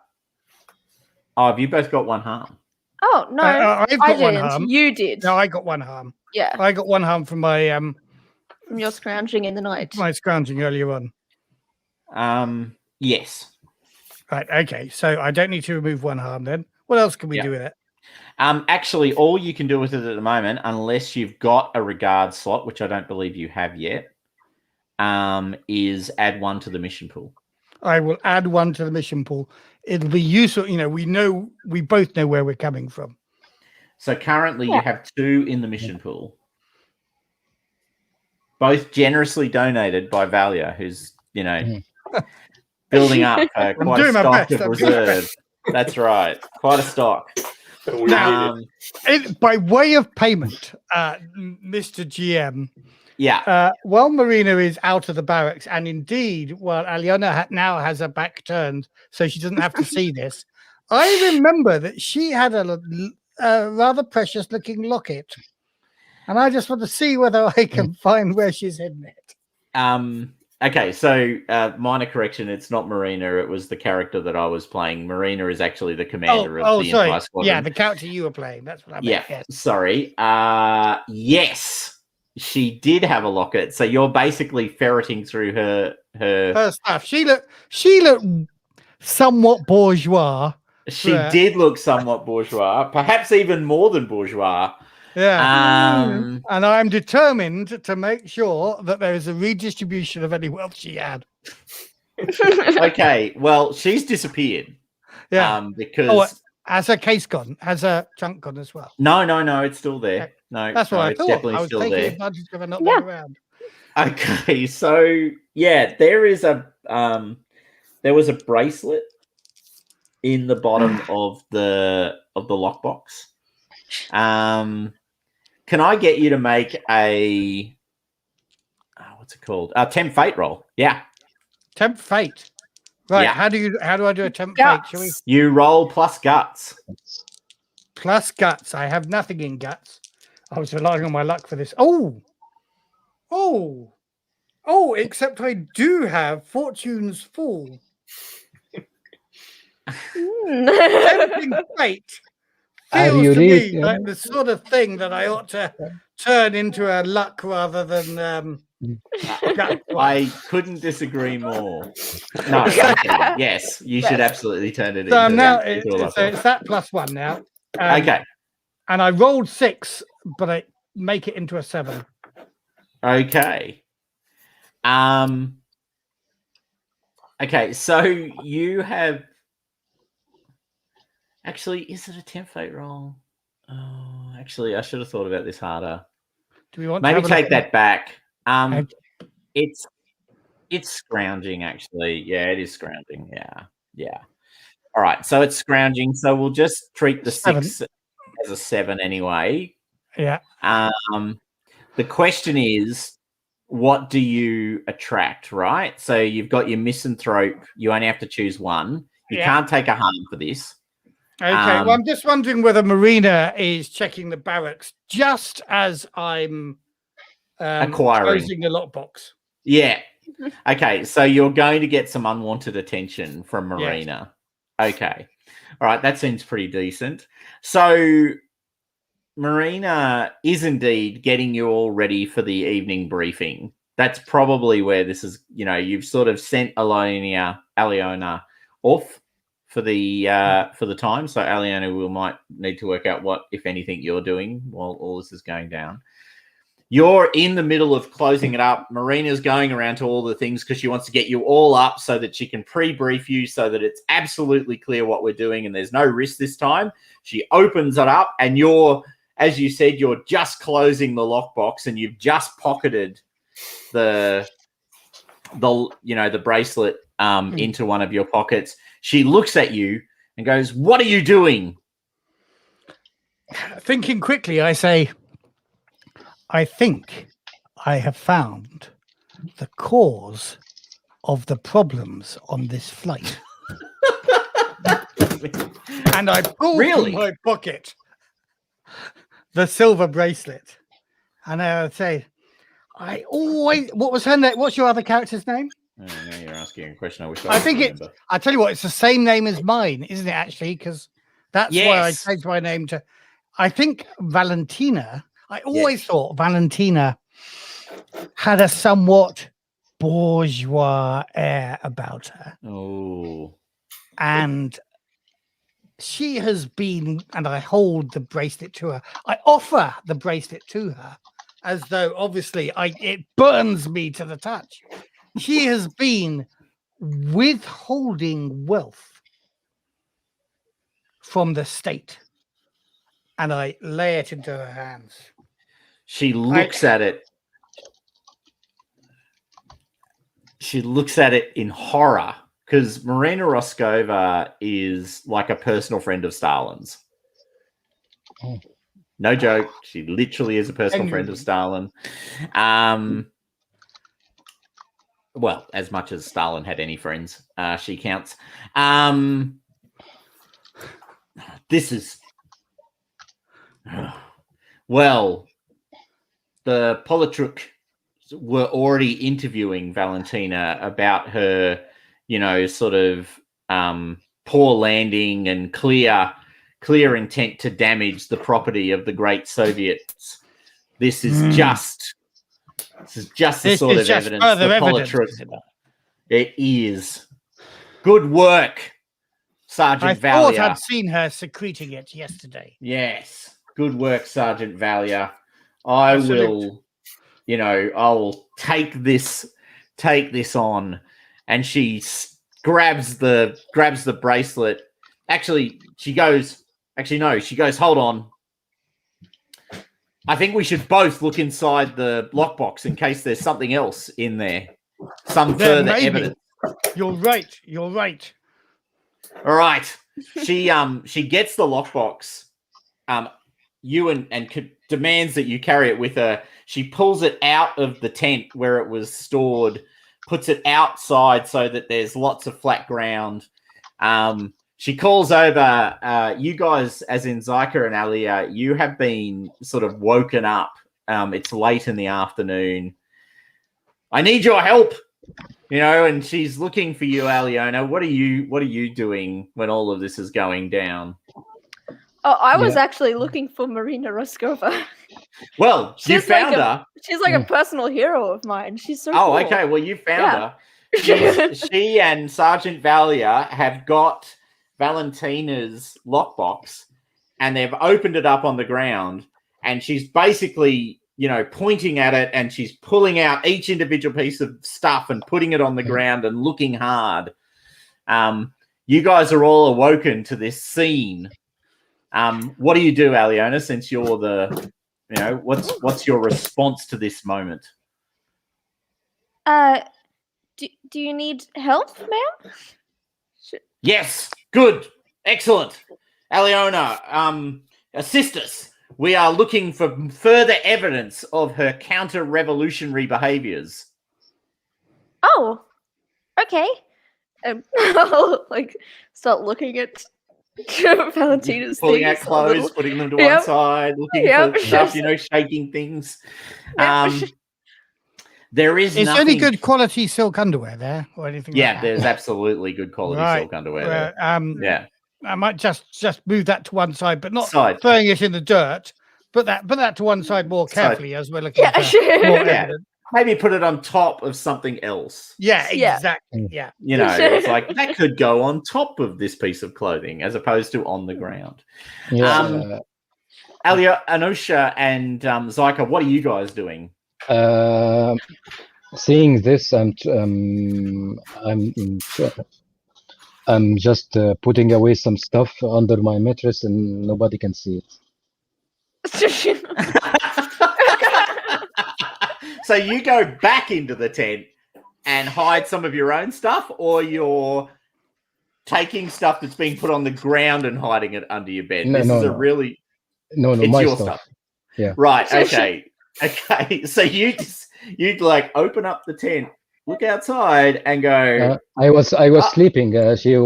Oh, have you both got 1 harm? Oh, no. I've got 1 didn't. harm. You did. No, I got 1 harm. Yeah. I got 1 harm from my from your scrounging in the night. My scrounging earlier on. Yes. Right, okay. So I don't need to remove 1 harm then. What else can we do with it? Actually, all you can do with it at the moment, unless you've got a regard slot, which I don't believe you have yet, is add 1 to the mission pool. I will add 1 to the mission pool. It'll be useful. You know, we both know where we're coming from. So currently you have 2 in the mission pool. Both generously donated by Valia, who's, building up quite a stock of reserve. That's right. Quite a stock. Now, by way of payment, Mr. GM, while Marina is out of the barracks, and indeed, while Aliona now has her back turned so she doesn't have to see this, I remember that she had a rather precious-looking locket, and I just want to see whether I can find where she's hidden it. Okay, so minor correction, it's not Marina, it was the character that I was playing. Marina is actually the commander of the entire squadron. Yeah, the character you were playing, that's what I meant. Yeah, yes. Sorry. Yes, she did have a locket, so you're basically ferreting through her stuff. She looked somewhat bourgeois. She did look somewhat bourgeois, perhaps even more than bourgeois. Yeah. And I'm determined to make sure that there is a redistribution of any wealth she had. Okay, well, she's disappeared. Yeah. Because Has her case gone? Has her chunk gone as well? No, it's still there. Okay. No, That's what I it's thought. definitely I was still taking there. advantage of her not being around. Okay, so yeah, there is there was a bracelet in the bottom of the lockbox. Can I get you to make a what's it called? A tempt fate roll. Yeah. Tempt fate. Right. Yeah. How do I do a tempt fate? Shall we? You roll plus guts. Plus guts. I have nothing in guts. I was relying on my luck for this. Oh, except I do have Fortune's Fall. Tempting fate feels to me like the sort of thing that I ought to turn into a luck rather than I couldn't disagree more. No, yes, you should absolutely turn it so into now so it's that +1 now. Okay. And I rolled 6, but I make it into a 7. Okay. Okay, so you have actually, is it a tempt fate roll? Oh, actually, I should have thought about this harder. Do we want maybe to take that back? Okay. It's scrounging, actually. Yeah, it is scrounging. Yeah. All right, so it's scrounging. So we'll just treat the 6 as a 7 anyway. Yeah. The question is, what do you attract, right? So you've got your misanthrope. You only have to choose one. You can't take a harm for this. Okay. Well, I'm just wondering whether Marina is checking the barracks just as I'm acquiring closing the lockbox. Yeah. Okay. So you're going to get some unwanted attention from Marina. Yes. Okay. All right. That seems pretty decent. So Marina is indeed getting you all ready for the evening briefing. That's probably where this is, you've sort of sent Aliona off for the time. So Aliona might need to work out what, if anything, you're doing while all this is going down. You're in the middle of closing it up. Marina's going around to all the things because she wants to get you all up so that she can pre-brief you so that it's absolutely clear what we're doing and there's no risk this time. She opens it up and you're, as you said, you're just closing the lockbox and you've just pocketed the bracelet into one of your pockets. She looks at you and goes, "What are you doing?" Thinking quickly, I say, I think I have found the cause of the problems on this flight. And I pull from my pocket the silver bracelet. And I would say, what was her name? What's your other character's name? Oh, now you're asking a question I think I tell you what, it's the same name as mine, isn't it, actually? Because that's why I changed my name to, I think, Valentina. I always thought Valentina had a somewhat bourgeois air about her. Oh. And she has been, and I hold the bracelet to her. I offer the bracelet to her as though, obviously, it burns me to the touch. She has been withholding wealth from the state. And I lay it into her hands. She looks at it. She looks at it in horror because Marina Roskova is like a personal friend of Stalin's. Oh. No joke. She literally is a personal friend of Stalin. Well, as much as Stalin had any friends, she counts. This is... Well, the Politruk were already interviewing Valentina about her, sort of poor landing and clear intent to damage the property of the great Soviets. This is just the sort of evidence. The Politruk. It is. Good work, Sergeant Valia. I thought I'd seen her secreting it yesterday. Yes. Good work, Sergeant Valia. I will, I'll take this on. And she grabs the bracelet she goes, hold on. I think we should both look inside the lockbox in case there's something else in there. Some further evidence. You're right. You're right. All right. She gets the lockbox. You and demands that you carry it with her. She pulls it out of the tent where it was stored, puts it outside so that there's lots of flat ground. She calls over, you guys, as in Zyka and Alia, you have been sort of woken up. It's late in the afternoon. I need your help, and she's looking for you, Aliona. What are you doing when all of this is going down? Oh, I was actually looking for Marina Roskova. Well, you found her. She's like a personal hero of mine. She's so cool. Okay. Well, you found her. She and Sergeant Valia have got Valentina's lockbox, and they've opened it up on the ground, and she's basically, pointing at it, and she's pulling out each individual piece of stuff and putting it on the ground and looking hard. You guys are all awoken to this scene. What do you do, Aliona, since you're what's your response to this moment? Do you need help, ma'am? Yes. Good. Excellent. Aliona, assist us. We are looking for further evidence of her counter-revolutionary behaviors. Oh, okay. I'll start looking at Valentina's pulling out clothes, putting them to one side, looking for stuff, shaking things. There is nothing... any good quality silk underwear there or anything like that? There's absolutely good quality silk underwear there. I might just move that to one side, but not throwing it in the dirt. Put that to one side more carefully as we're looking for more evidence. Maybe put it on top of something else. Yeah, exactly. Yeah. It's like that could go on top of this piece of clothing as opposed to on the ground. Yeah. Alia, Anusha, and Zyka, what are you guys doing? Seeing this, I'm just putting away some stuff under my mattress, and nobody can see it. So you go back into the tent and hide some of your own stuff, or you're taking stuff that's being put on the ground and hiding it under your bed? It's my your stuff. Yeah. Right. Okay. Okay. So you'd like open up the tent, look outside, and go. I was sleeping. She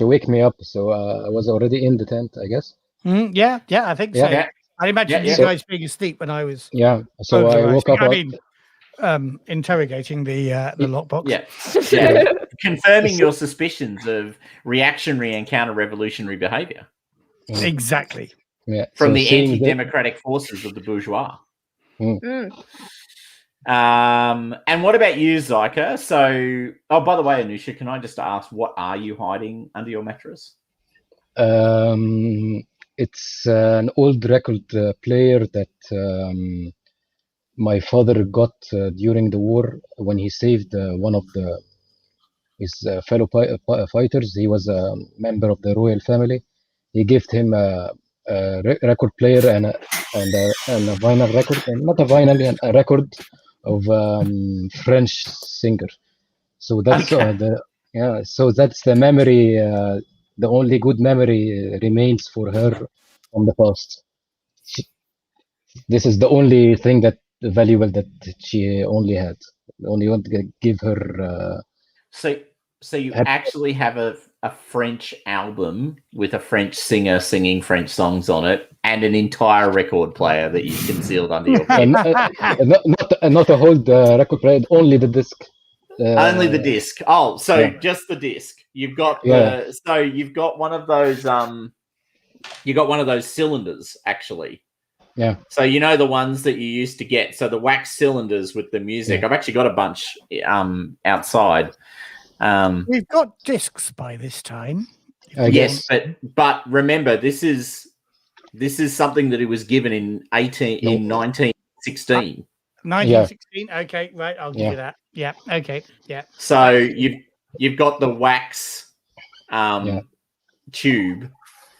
wake me up, so I was already in the tent, I guess. Yeah. I think so. Yeah. I imagine you guys being asleep when I was. Yeah. So I woke up. Interrogating the lockbox. Yeah. Confirming your suspicions of reactionary and counter-revolutionary behavior. Exactly. Yeah. From the anti-democratic forces of the bourgeois. And what about you, Zyka? So, by the way, Anusha, can I just ask, what are you hiding under your mattress? It's an old record player that my father got during the war when he saved one of his fellow fighters. He was a member of the royal family. He gave him a record player and a vinyl record, and not a vinyl, a record of French singer. So that's so that's the memory. The only good memory remains for her from the past. This is the only thing that valuable that she only had. Only want to give her. So you actually have a French album with a French singer singing French songs on it, and an entire record player that you concealed under your bed. Not a whole record player, only the disc. Only the disc. Oh, so just the disc. You've got so you've got one of those you got one of those cylinders actually. Yeah. So the ones that you used to get. So the wax cylinders with the music. I've actually got a bunch outside. We've got discs by this time. Yes, but remember, this is something that it was given in 1916. 1916. Okay, right. I'll give you that. Yeah. Okay. Yeah. So you've got the wax tube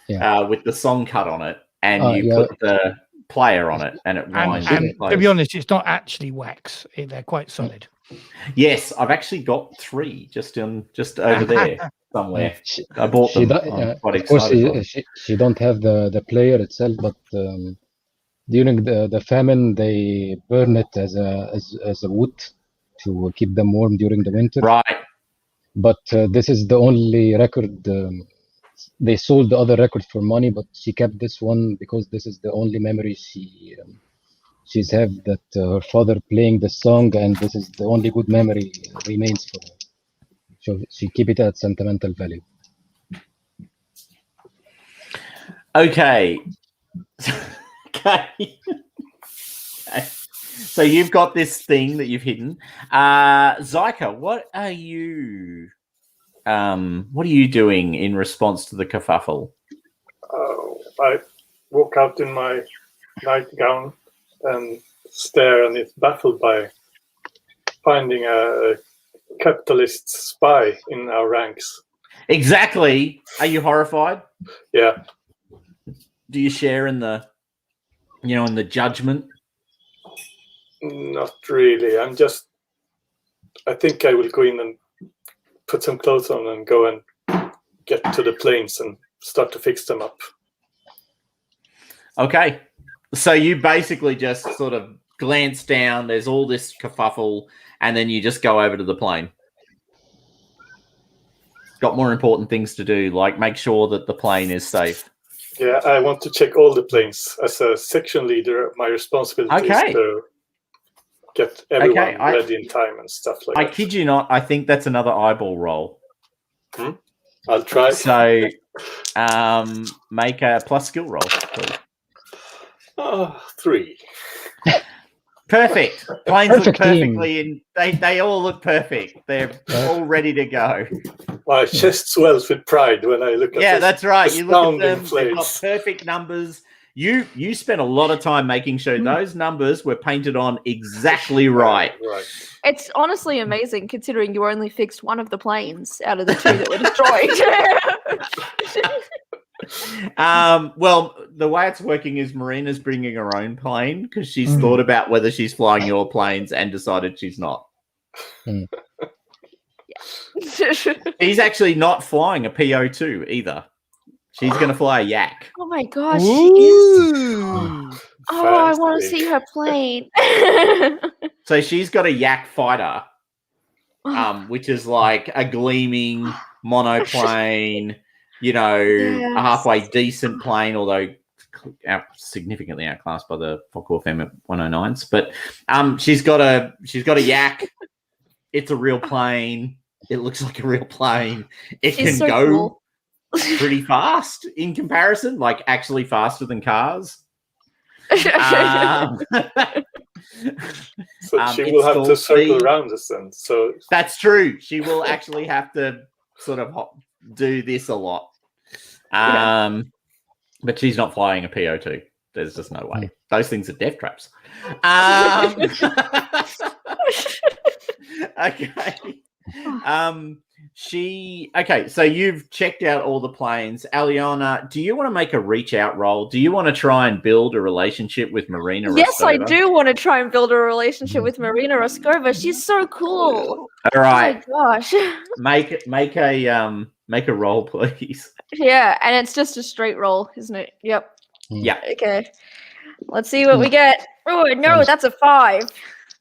with the song cut on it, and you put the player on it, and it winds. And to be honest, it's not actually wax; they're quite solid. Yes, I've actually got 3 just over there somewhere. I bought them. Of course, she don't have the player itself, but during the famine, they burn it as a wood to keep them warm during the winter. Right. But this is the only record. They sold the other record for money, but she kept this one because this is the only memory she's have that her father playing the song, and this is the only good memory remains for her. So she keep it at sentimental value. Okay. Okay. So you've got this thing that you've hidden. Zyka, what are you doing in response to the kerfuffle? I walk out in my nightgown and stare, and it's baffled by finding a capitalist spy in our ranks. Exactly. Are you horrified? Yeah. Do you share in the judgment? Not really. I think I will go in and put some clothes on and go and get to the planes and start to fix them up. Okay. So you basically just sort of glance down, there's all this kerfuffle, and then you just go over to the plane. Got more important things to do, like make sure that the plane is safe. Yeah, I want to check all the planes. As a section leader, my responsibility is to get everyone ready in time and stuff like that. I kid you not, I think that's another eyeball roll. I'll try. So make a plus skill roll, please. 3. Perfect. Planes look perfectly in. They all look perfect. They're all ready to go. My chest swells with pride when I look at Yeah, that's right. You look at them, planes. they've got perfect numbers. You spent a lot of time making sure those numbers were painted on exactly right. Right. It's honestly amazing considering you only fixed one of the planes out of the 2 that were destroyed. Well, the way it's working is Marina's bringing her own plane because she's thought about whether she's flying your planes and decided she's not. She's actually not flying a PO2 either. She's going to fly a Yak. Oh my gosh, she is. I want to see her plane. So she's got a Yak fighter, which is like a gleaming monoplane, a halfway decent plane, although significantly outclassed by the Focke FM 109s. But she's got a Yak. It's a real plane. It looks like a real plane. It can go pretty fast in comparison, like actually faster than cars. So she will have to circle around us then. So that's true. She will actually have to sort of do this a lot. But she's not flying a PO2. There's just no way. Those things are death traps. Okay. So you've checked out all the planes. Aliana, do you want to make a reach out roll? Do you want to try and build a relationship with Marina Raskova? Yes, I do want to try and build a relationship with Marina Raskova. She's so cool. All right. Oh my gosh. Make a roll, please. Yeah, and it's just a straight roll, isn't it? Yep. Yeah. Okay. Let's see what we get. Oh no, that's a 5.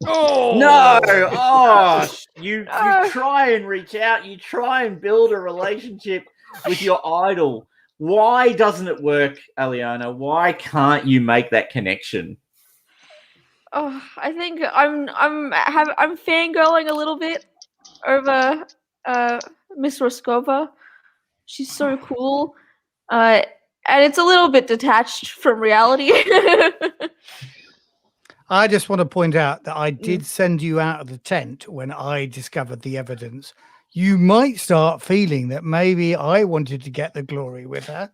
Oh no! Oh, you try and reach out. You try and build a relationship with your idol. Why doesn't it work, Aliana? Why can't you make that connection? Oh, I think I'm fangirling a little bit over Miss Raskova. She's so cool, and it's a little bit detached from reality. I just want to point out that I did send you out of the tent when I discovered the evidence. You might start feeling that maybe I wanted to get the glory with her.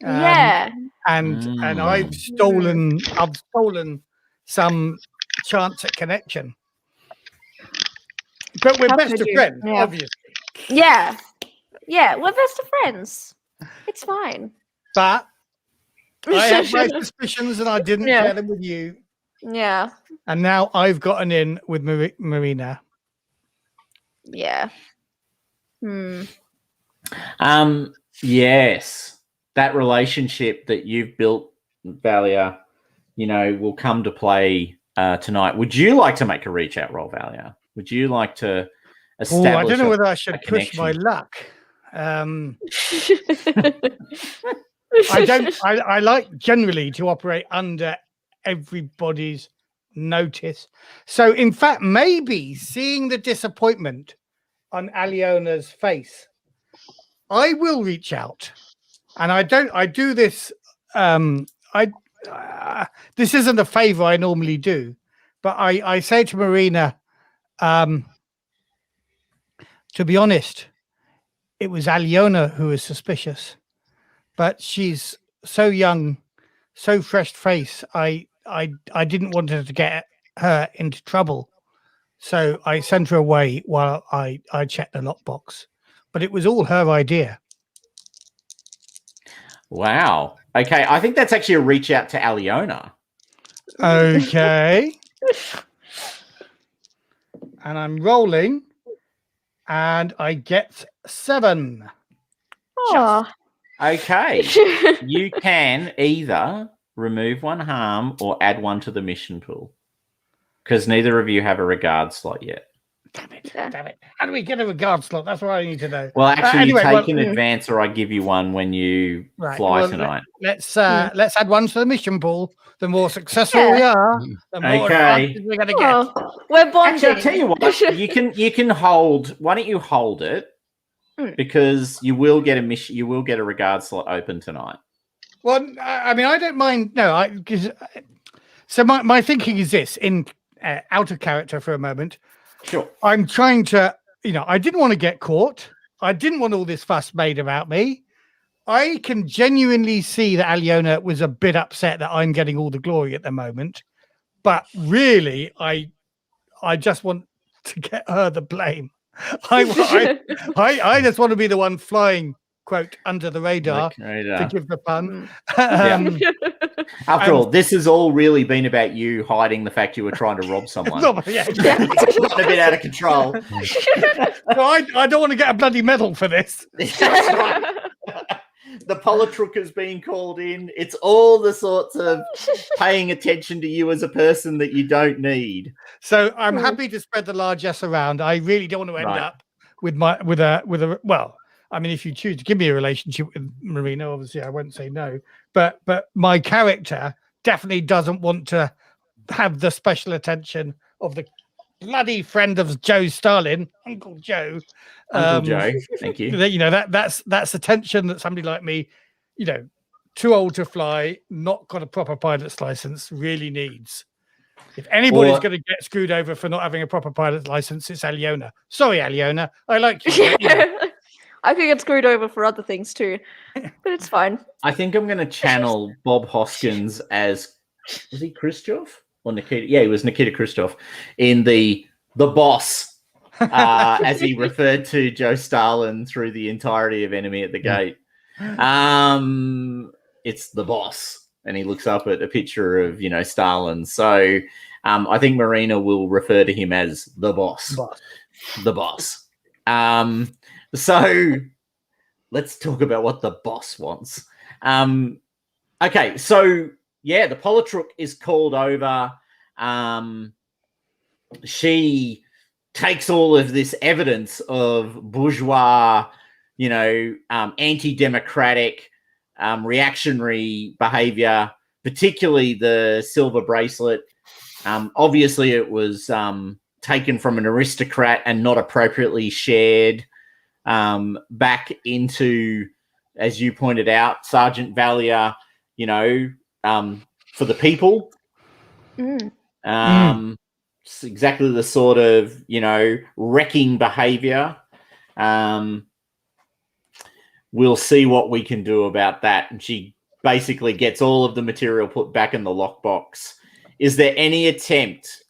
And I've stolen some chance at connection. But we're best of friends, obviously. Yeah, we're best of friends. It's fine. But I had my suspicions and I didn't share them with you. Yeah. And now I've gotten in with Marina. Yeah. Yes. That relationship that you've built, Valia, will come to play tonight. Would you like to make a reach out roll, Valia? Would you like to establish? I don't know whether I should push my luck. I don't. I like generally to operate under everybody's notice. So, in fact, maybe seeing the disappointment on Aliona's face, I will reach out, and I do this. This isn't a favor I normally do, but I say to Marina, to be honest, it was Aliona who was suspicious, but she's so young, so fresh face. I didn't want her to get her into trouble, so I sent her away while I checked the lockbox. But it was all her idea. Wow. Okay, I think that's actually a reach out to Aliona. Okay. And I'm rolling, and I get 7. Oh. Okay. You can either remove 1 harm or add 1 to the mission pool, because neither of you have a regard slot yet. Damn it. How do we get a regard slot? That's what I need to know. Well, actually, anyway, you take in advance, or I give you 1 when you fly tonight. Let's add 1 to the mission pool. The more successful we are, the more advantage we're going to get. We're bonding. Actually, I'll tell you what. You can hold. Why don't you hold it? Because you will get a mission. You will get a regard slot open tonight. Well, I mean, I don't mind. No, so my thinking is this: in out of character for a moment. Sure. I'm trying to, I didn't want to get caught. I didn't want all this fuss made about me. I can genuinely see that Aliona was a bit upset that I'm getting all the glory at the moment. But really, I just want to get her the blame. I just want to be the one flying, quote, under the radar. To give the pun. After all, this has all really been about you hiding the fact you were trying to rob someone. It's a bit out of control. I don't want to get a bloody medal for this. The Politruk is being called in. It's all the sorts of paying attention to you as a person that you don't need. So I'm happy to spread the largesse around. I really don't want to end up with a well. I mean, if you choose to give me a relationship with Marina, obviously I won't say no. But my character definitely doesn't want to have the special attention of the bloody friend of Joe Stalin, Uncle Joe. Uncle Joe, thank you. That's attention that somebody like me, too old to fly, not got a proper pilot's license, really needs. If anybody's going to get screwed over for not having a proper pilot's license, it's Aliona. Sorry, Aliona. I like you. But, I could get screwed over for other things too, but it's fine. I think I'm going to channel Bob Hoskins as, was he Khrushchev or Nikita? Yeah, he was Nikita Khrushchev in the boss, as he referred to Joe Stalin through the entirety of Enemy at the Gate. It's the boss, and he looks up at a picture of Stalin. So I think Marina will refer to him as the boss. The boss. So let's talk about what the boss wants. Okay, so the Politruk is called over. She takes all of this evidence of bourgeois, anti-democratic, reactionary behavior, particularly the silver bracelet. Obviously, it was taken from an aristocrat and not appropriately shared back into, as you pointed out, Sergeant Valia, for the people. It's exactly the sort of, wrecking behavior. We'll see what we can do about that. And she basically gets all of the material put back in the lockbox. Is there any attempt?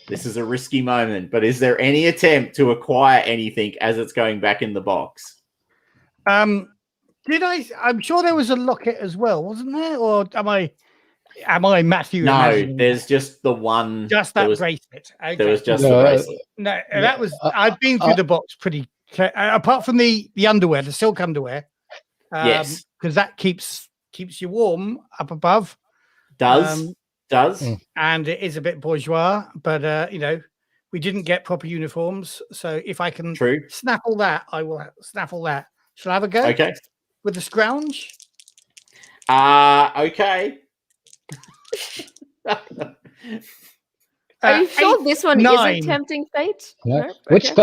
This is a risky moment, but is there any attempt to acquire anything as it's going back in the box? Did I? I'm sure there was a locket as well, wasn't there? Or am I Matthew? No, imagining there's just the one. just that bracelet. Okay. There was just the bracelet. No, that was. I've been through the box pretty. Apart from the underwear, the silk underwear. Yes, because that keeps you warm up above. Does. And it is a bit bourgeois, but we didn't get proper uniforms. So if I can snaffle that, I will snaffle that. Shall I have a go? Okay. With the scrounge? Okay. Are you sure this one isn't tempting fate? Yeah. No? Which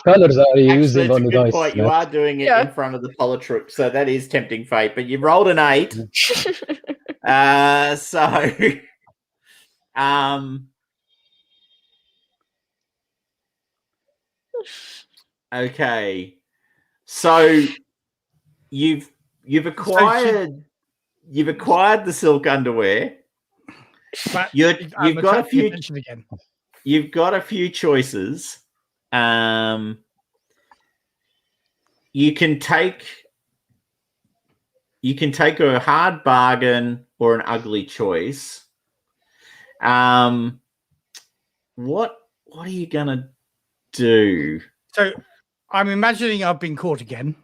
colors are you using on the dice? Point. You are doing it in front of the Politrook, so that is tempting fate. But you rolled an 8. Okay. So you've acquired the silk underwear. But you've got a few again. You've got a few choices. You can take a hard bargain or an ugly choice. What are you gonna do? So I'm imagining I've been caught again.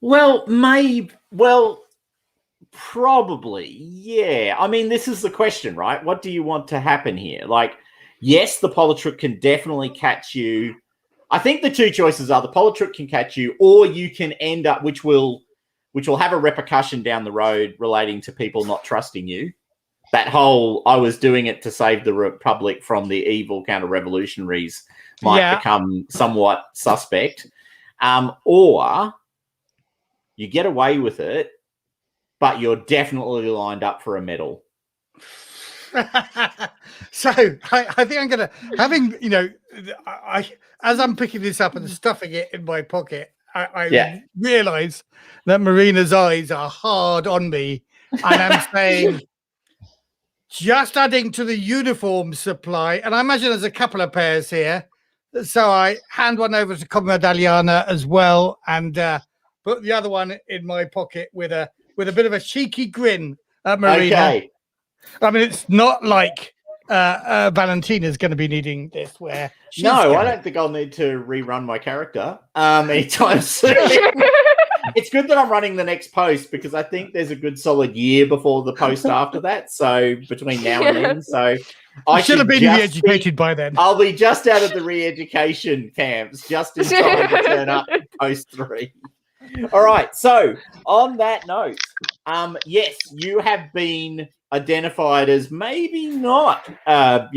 Well, probably, yeah. I mean, this is the question, right? What do you want to happen here? Like, yes, the Politrook can definitely catch you. I think the two choices are the Politrook can catch you, or you can end up, which will have a repercussion down the road relating to people not trusting you. That whole I was doing it to save the Republic from the evil counter-revolutionaries might become somewhat suspect. Or you get away with it, but you're definitely lined up for a medal. So I think I'm gonna as I'm picking this up and stuffing it in my pocket, I realize that Marina's eyes are hard on me, and I'm saying, just adding to the uniform supply, and I imagine there's a couple of pairs here. So I hand one over to Commodaliana as well, and put the other one in my pocket with a bit of a cheeky grin at Marina. Okay. I mean, it's not like Valentina's going to be needing this. I don't think I'll need to rerun my character anytime soon. It's good that I'm running the next post because I think there's a good solid year before the post after that. So between now and then, so I should have been re-educated by then. I'll be just out of the re-education camps, just in time to turn up post 3. All right. So on that note, yes, you have been identified as maybe not, a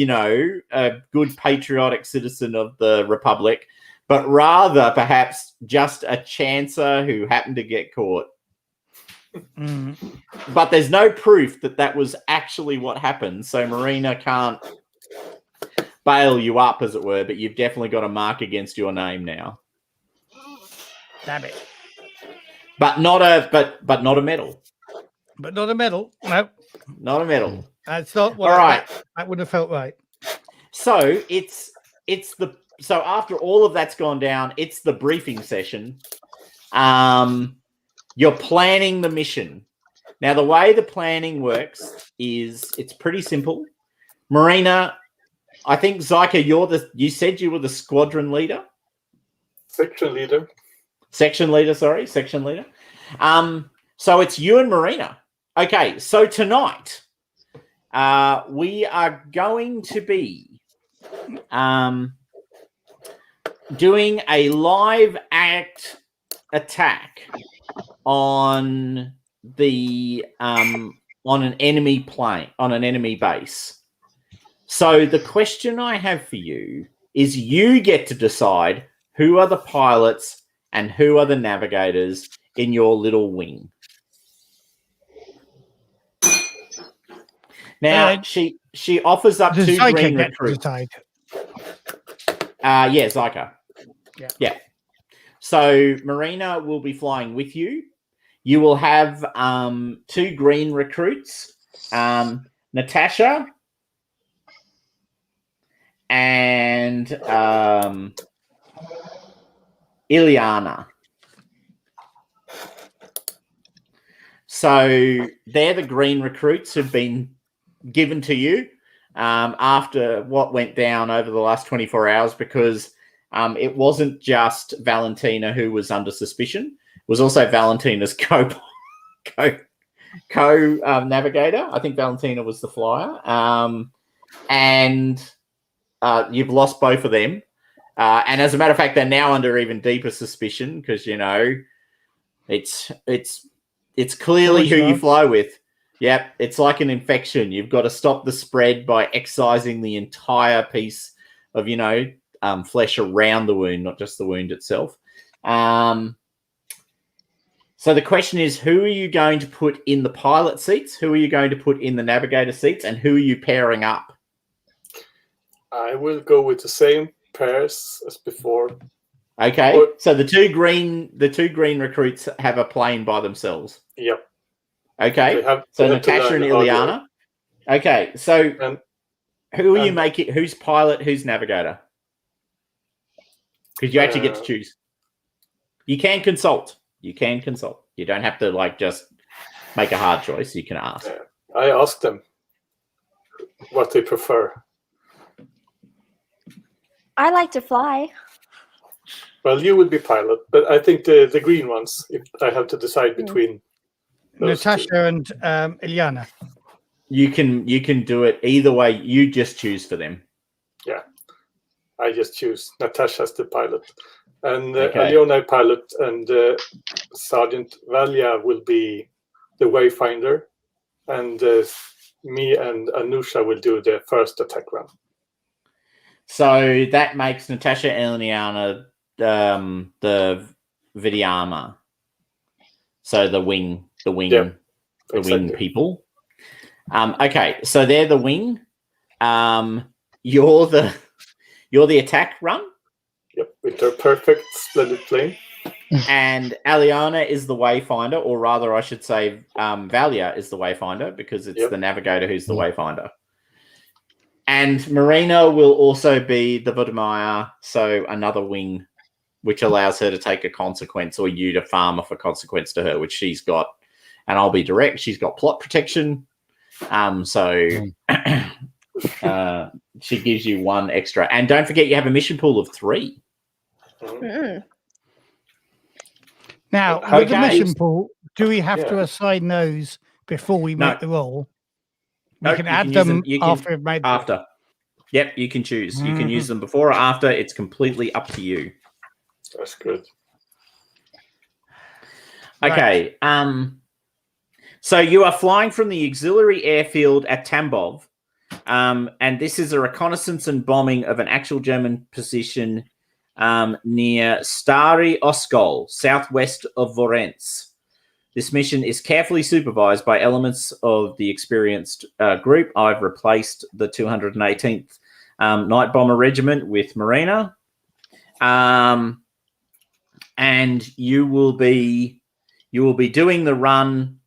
good patriotic citizen of the Republic, but rather perhaps just a chancer who happened to get caught. But there's no proof that was actually what happened, so Marina can't bail you up, as it were, but you've definitely got a mark against your name now. Damn it. But not a medal. But not a medal. No. Not a medal. That's not what. All right. That would have felt right. So so after all of that's gone down, it's the briefing session. You're planning the mission. Now, the way the planning works is it's pretty simple. Marina, I think Zyka, you said you were the squadron leader. Section leader. Section leader. So it's you and Marina. Okay, so tonight we are going to be doing a live act attack on an enemy plane, on an enemy base. So the question I have for you is you get to decide who are the pilots and who are the navigators in your little wing. Now, she offers up 2 green recruits. Zyka. Yeah. So Marina will be flying with you. You will have 2 green recruits, Natasha and Ileana. So they're the green recruits who've been given to you after what went down over the last 24 hours, because it wasn't just Valentina who was under suspicion. It was also Valentina's co-navigator. I think Valentina was the flyer. And you've lost both of them. And as a matter of fact, they're now under even deeper suspicion because, it's clearly who you fly with. Yep, it's like an infection. You've got to stop the spread by excising the entire piece of, flesh around the wound, not just the wound itself. So the question is, who are you going to put in the pilot seats? Who are you going to put in the navigator seats? And who are you pairing up? I will go with the same pairs as before. Okay, so the two green recruits have a plane by themselves. Yep. Okay, so Natasha and Ileana. Okay, so who are you making? Who's pilot? Who's navigator? Because you actually get to choose. You can consult. You don't have to just make a hard choice. You can ask. I asked them what they prefer. I like to fly. Well, you would be pilot, but I think the green ones, if I have to decide between Natasha and Ileana. You can do it either way. You just choose for them. Yeah, I just choose Natasha as the pilot, and Aliona pilot, and Sergeant Valia will be the wayfinder, and me and Anusha will do the first attack run. So that makes Natasha and Ileana the Vidyama. So the wing people. Okay, so they're the wing. You're the attack run. Yep, with their perfect splendid plane. And Aliana is the wayfinder, or rather, I should say, Valia is the wayfinder because it's the navigator who's the wayfinder. And Marina will also be the Vodemaya, so another wing, which allows her to take a consequence, or you to farm off a consequence to her, which she's got. And I'll be direct, she's got plot protection. So she gives you one extra. And don't forget, you have a mission pool of 3. Mm-hmm. Now, with the mission pool, do we have to assign those before we make the roll? We can add them after we've made them. After. Yep, you can choose. You can use them before or after. It's completely up to you. That's good. Okay. Right. So you are flying from the auxiliary airfield at Tambov, and this is a reconnaissance and bombing of an actual German position near Stary Oskol, southwest of Vorenz. This mission is carefully supervised by elements of the experienced group. I've replaced the 218th Night Bomber Regiment with Marina. And you will be doing the run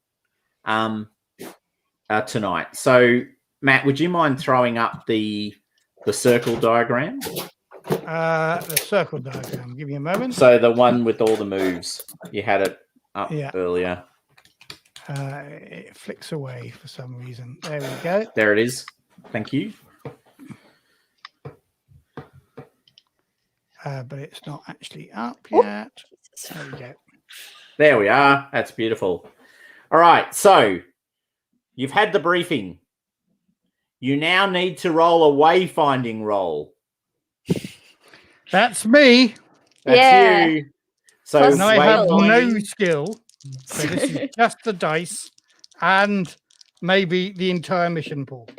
tonight. So, Matt, would you mind throwing up the circle diagram? The circle diagram. Give me a moment. So the one with all the moves. You had it up earlier. It flicks away for some reason. There we go. There it is. Thank you. But it's not actually up yet. There we go. There we are. That's beautiful. All right. So you've had the briefing. You now need to roll a wayfinding roll. That's me. That's you. So and I have no skill. So this is just the dice and maybe the entire mission pool.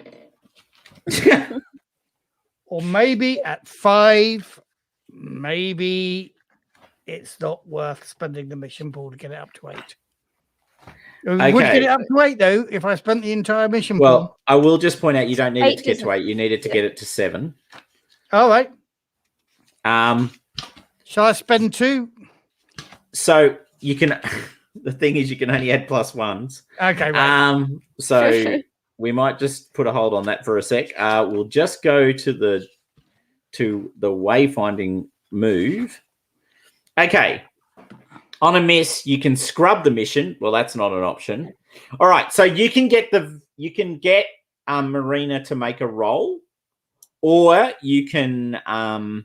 Or maybe at 5, maybe it's not worth spending the mission pool to get it up to 8. Okay. Would get it up to 8 though if I spent the entire mission pool. Well, I will just point out you don't need it to get to 8. You need it to get it to 7. All right. Shall I spend 2? So you can. The thing is, you can only add +1s. Okay. Right. So we might just put a hold on that for a sec. We'll just go to the wayfinding move. Okay. On a miss, you can scrub the mission. Well, that's not an option. All right, so you can get Marina to make a roll, or you can or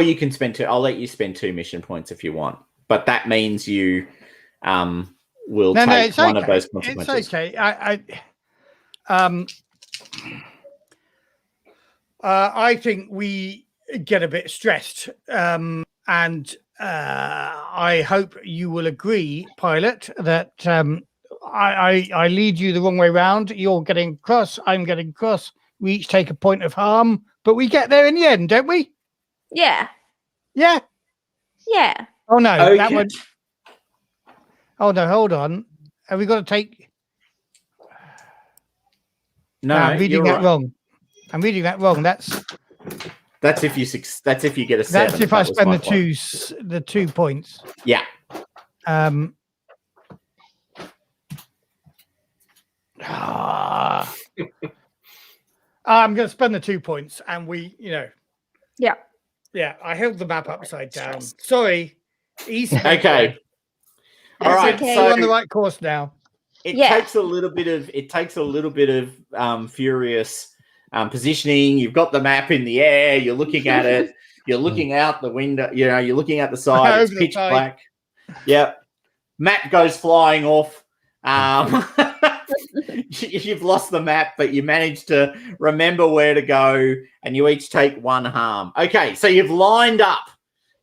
you can spend 2. I'll let you spend 2 mission points if you want, but that means you will take one of those consequences. It's okay. I think we get a bit stressed, and I hope you will agree, pilot, that I lead you the wrong way round. You're getting cross, I'm getting cross. We each take a point of harm, but we get there in the end, don't we? Yeah. Yeah. Yeah. Oh no, Okay. that one. Oh no, hold on. Have we got to take? No, I'm reading that right. wrong. I'm reading that wrong. That's if you get a 7. That's if I spend the 2 points. Yeah. I'm going to spend the 2 points, and yeah, I held the map upside down. Sorry. Okay. All right. Okay. So we're on the right course now. It takes a little bit of furious positioning. You've got the map in the air. You're looking at it. You're looking out the window. You're looking at the side. It's pitch black. Yep. Map goes flying off. You've lost the map, but you managed to remember where to go, and you each take 1 harm. Okay, so you've lined up.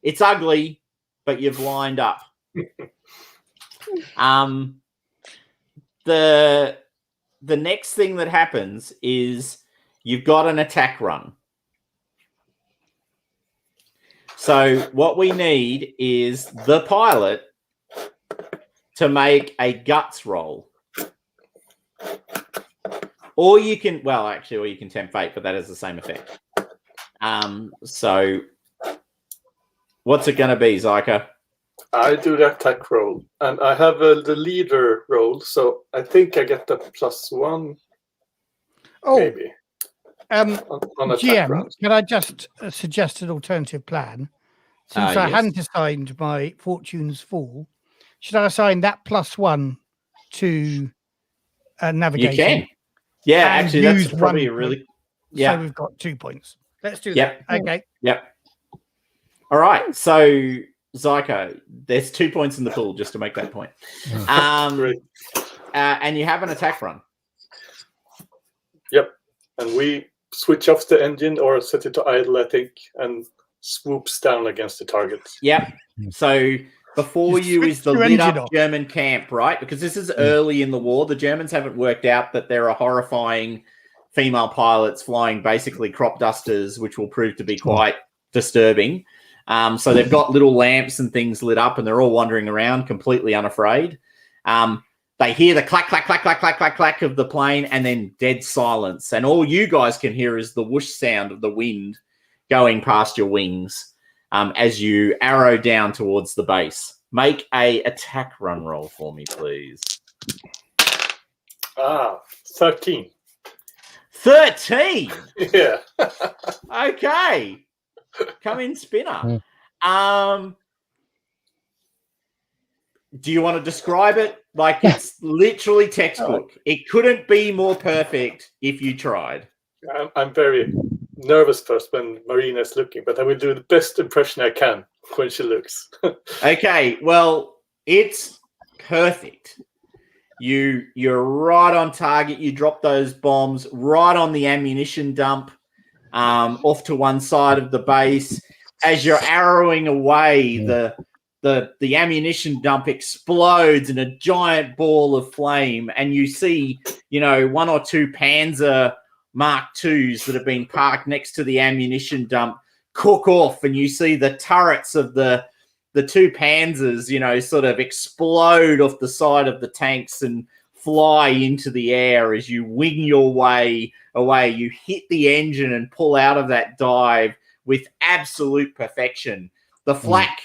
It's ugly, but you've lined up. The next thing that happens is you've got an attack run. So what we need is the pilot to make a guts roll. Or you can, or you can tempt fate, but that has the same effect. So what's it going to be, Zyka? I do the attack roll, and I have the leader roll, so I think I get the +1. Oh, maybe. On GM, run. can I just suggest an alternative plan? Since I hadn't assigned my Fortune's Fall, should I assign that +1 to navigation? You can. Yeah, actually, that's probably a really... So we've got 2 points. Let's do that. Okay. Yep. All right. So, Zyka, there's 2 points in the pool, just to make that point. And you have an attack run. Yep. And we switch off the engine or set it to idle, I think, and swoops down against the target. Yep. So before you is the lit up German camp, right? Because this is early in the war. The Germans haven't worked out that there are horrifying female pilots flying basically crop dusters, which will prove to be quite disturbing. So they've got little lamps and things lit up, and they're all wandering around completely unafraid. They hear the clack, clack, clack, clack, clack, clack, clack of the plane, and then dead silence. And all you guys can hear is the whoosh sound of the wind going past your wings as you arrow down towards the base. Make a attack run roll for me, please. 13. 13? Yeah. Okay. Come in, Spinner. Do you want to describe it? Like, it's literally textbook. It couldn't be more perfect if you tried. I'm very nervous first when Marina's looking, but I will do the best impression I can when she looks. Okay, well, it's perfect. You're right on target. You drop those bombs right on the ammunition dump, off to one side of the base. As you're arrowing away, the ammunition dump explodes in a giant ball of flame, and you see, 1 or 2 Panzer Mark IIs that have been parked next to the ammunition dump cook off, and you see the turrets of the 2 Panzers, sort of explode off the side of the tanks and fly into the air as you wing your way away. You hit the engine and pull out of that dive with absolute perfection. The flak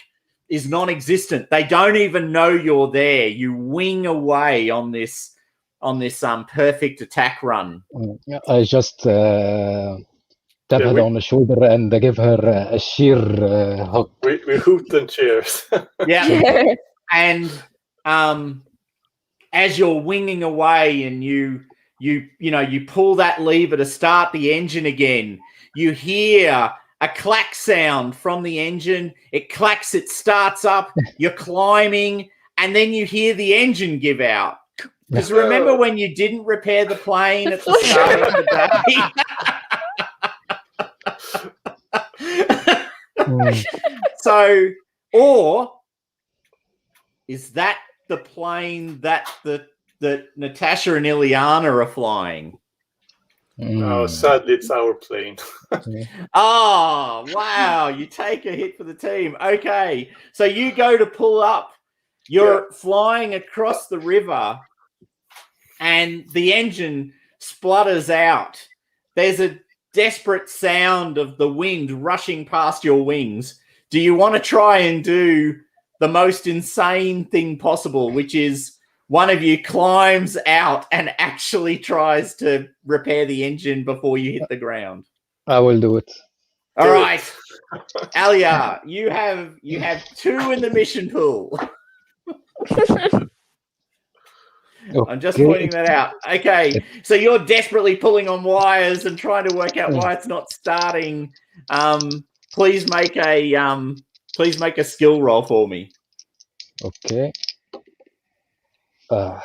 is non-existent. They don't even know you're there. You wing away on this perfect attack run. I just tap her on the shoulder and give her a sheer hug. We hoot and cheers. Yeah. And as you're winging away and you pull that lever to start the engine again, you hear a clack sound from the engine. It clacks, it starts up, you're climbing, and then you hear the engine give out. Because remember when you didn't repair the plane at the start of the day? So, or is that the plane that Natasha and Ileana are flying? No, sadly, it's our plane. Oh, wow. You take a hit for the team. Okay. So you go to pull up. You're flying across the river and the engine splutters out. There's a desperate sound of the wind rushing past your wings. Do you want to try and do the most insane thing possible, which is one of you climbs out and actually tries to repair the engine before you hit the ground? I will do it. All right. Alia, you have 2 in the mission pool. I'm just pointing that out. Okay. So you're desperately pulling on wires and trying to work out why it's not starting. Please make a skill roll for me. Okay. I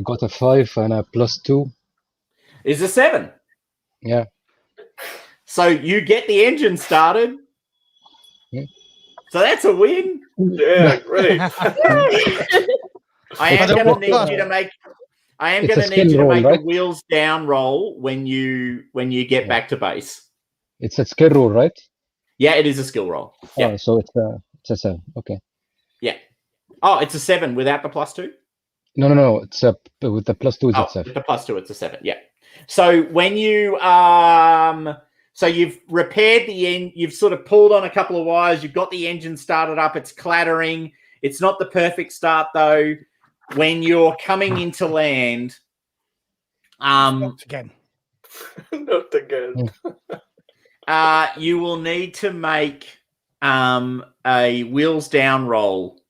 got a 5 and a +2. Is a 7. Yeah. So you get the engine started. Yeah. So that's a win. Yeah, great. I am going to need you to make. I am going to need you to make a wheels down roll when you get back to base. It's a skill roll, right? Yeah, it is a skill roll. Yeah. Oh, so it's a 7. Okay. Yeah. Oh, it's a 7 without the +2. No. It's a with the +2. It's a 7. With the +2, it's a 7. Yeah. So when you so you've repaired the end, you've sort of pulled on a couple of wires, you've got the engine started up, it's clattering. It's not the perfect start though. When you're coming into land, Not again. Not again. You will need to make a wheels down roll.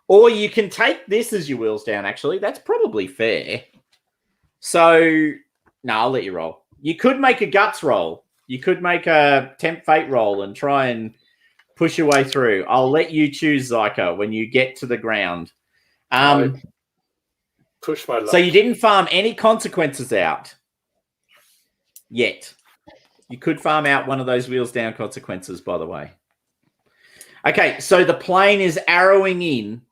Or you can take this as your wheels down, actually. That's probably fair. So, no, I'll let you roll. You could make a guts roll. You could make a temp fate roll and try and push your way through. I'll let you choose, Zyka, when you get to the ground. Push my luck. So you didn't farm any consequences out yet. You could farm out one of those wheels down consequences, by the way. Okay, so the plane is arrowing in.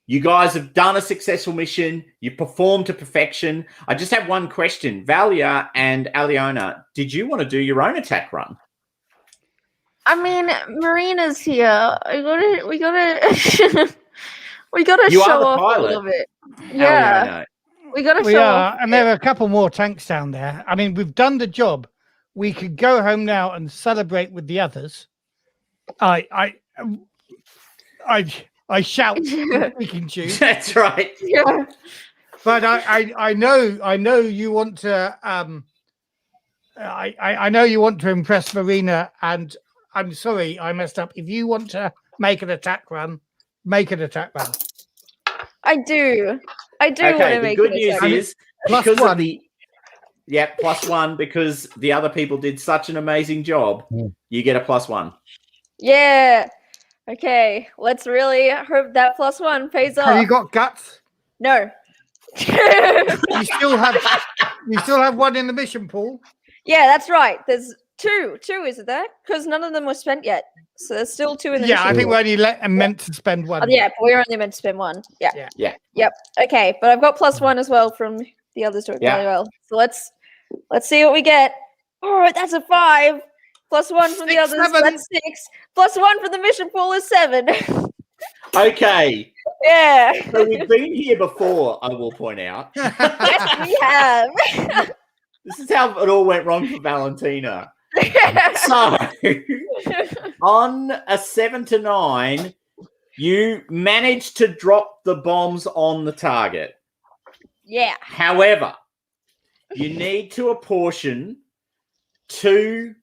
You guys have done a successful mission. You performed to perfection. I just have one question. Valia and Aliona, did you want to do your own attack run? I mean, Marina's here. We gotta You are show the off pilot, a little bit. Yeah, Aliona. we gotta We show are, off. and there are a couple more tanks down there. I mean, we've done the job. We could go home now and celebrate with the others. I shout speaking to you. That's right. Yeah. But I know you want to I know you want to impress Marina, and I'm sorry I messed up. If you want to make an attack run, make an attack run. I do want to Okay, the make good an news attack. is Plus because one. of the +1 because the other people did such an amazing job. You get a +1. Yeah. Okay, let's really hope that +1 pays off. Have you got guts? No. You still have one in the mission pool. Yeah, that's right. There's two, isn't there? Because none of them were spent yet. So there's still 2 in the mission I think pool. we're only meant to spend one. Oh, yeah, but we're only meant to spend 1. Yeah. Yeah. Yep. Okay, but I've got +1 as well from the others doing really well. So let's see what we get. All right, that's a 5. +1 from the others. 7. That's 6. +1 from the mission pool is 7. Okay. Yeah. So we've been here before, I will point out. Yes, we have. This is how it all went wrong for Valentina. So, on a 7 to 9, you managed to drop the bombs on the target. Yeah. However, you need to apportion 2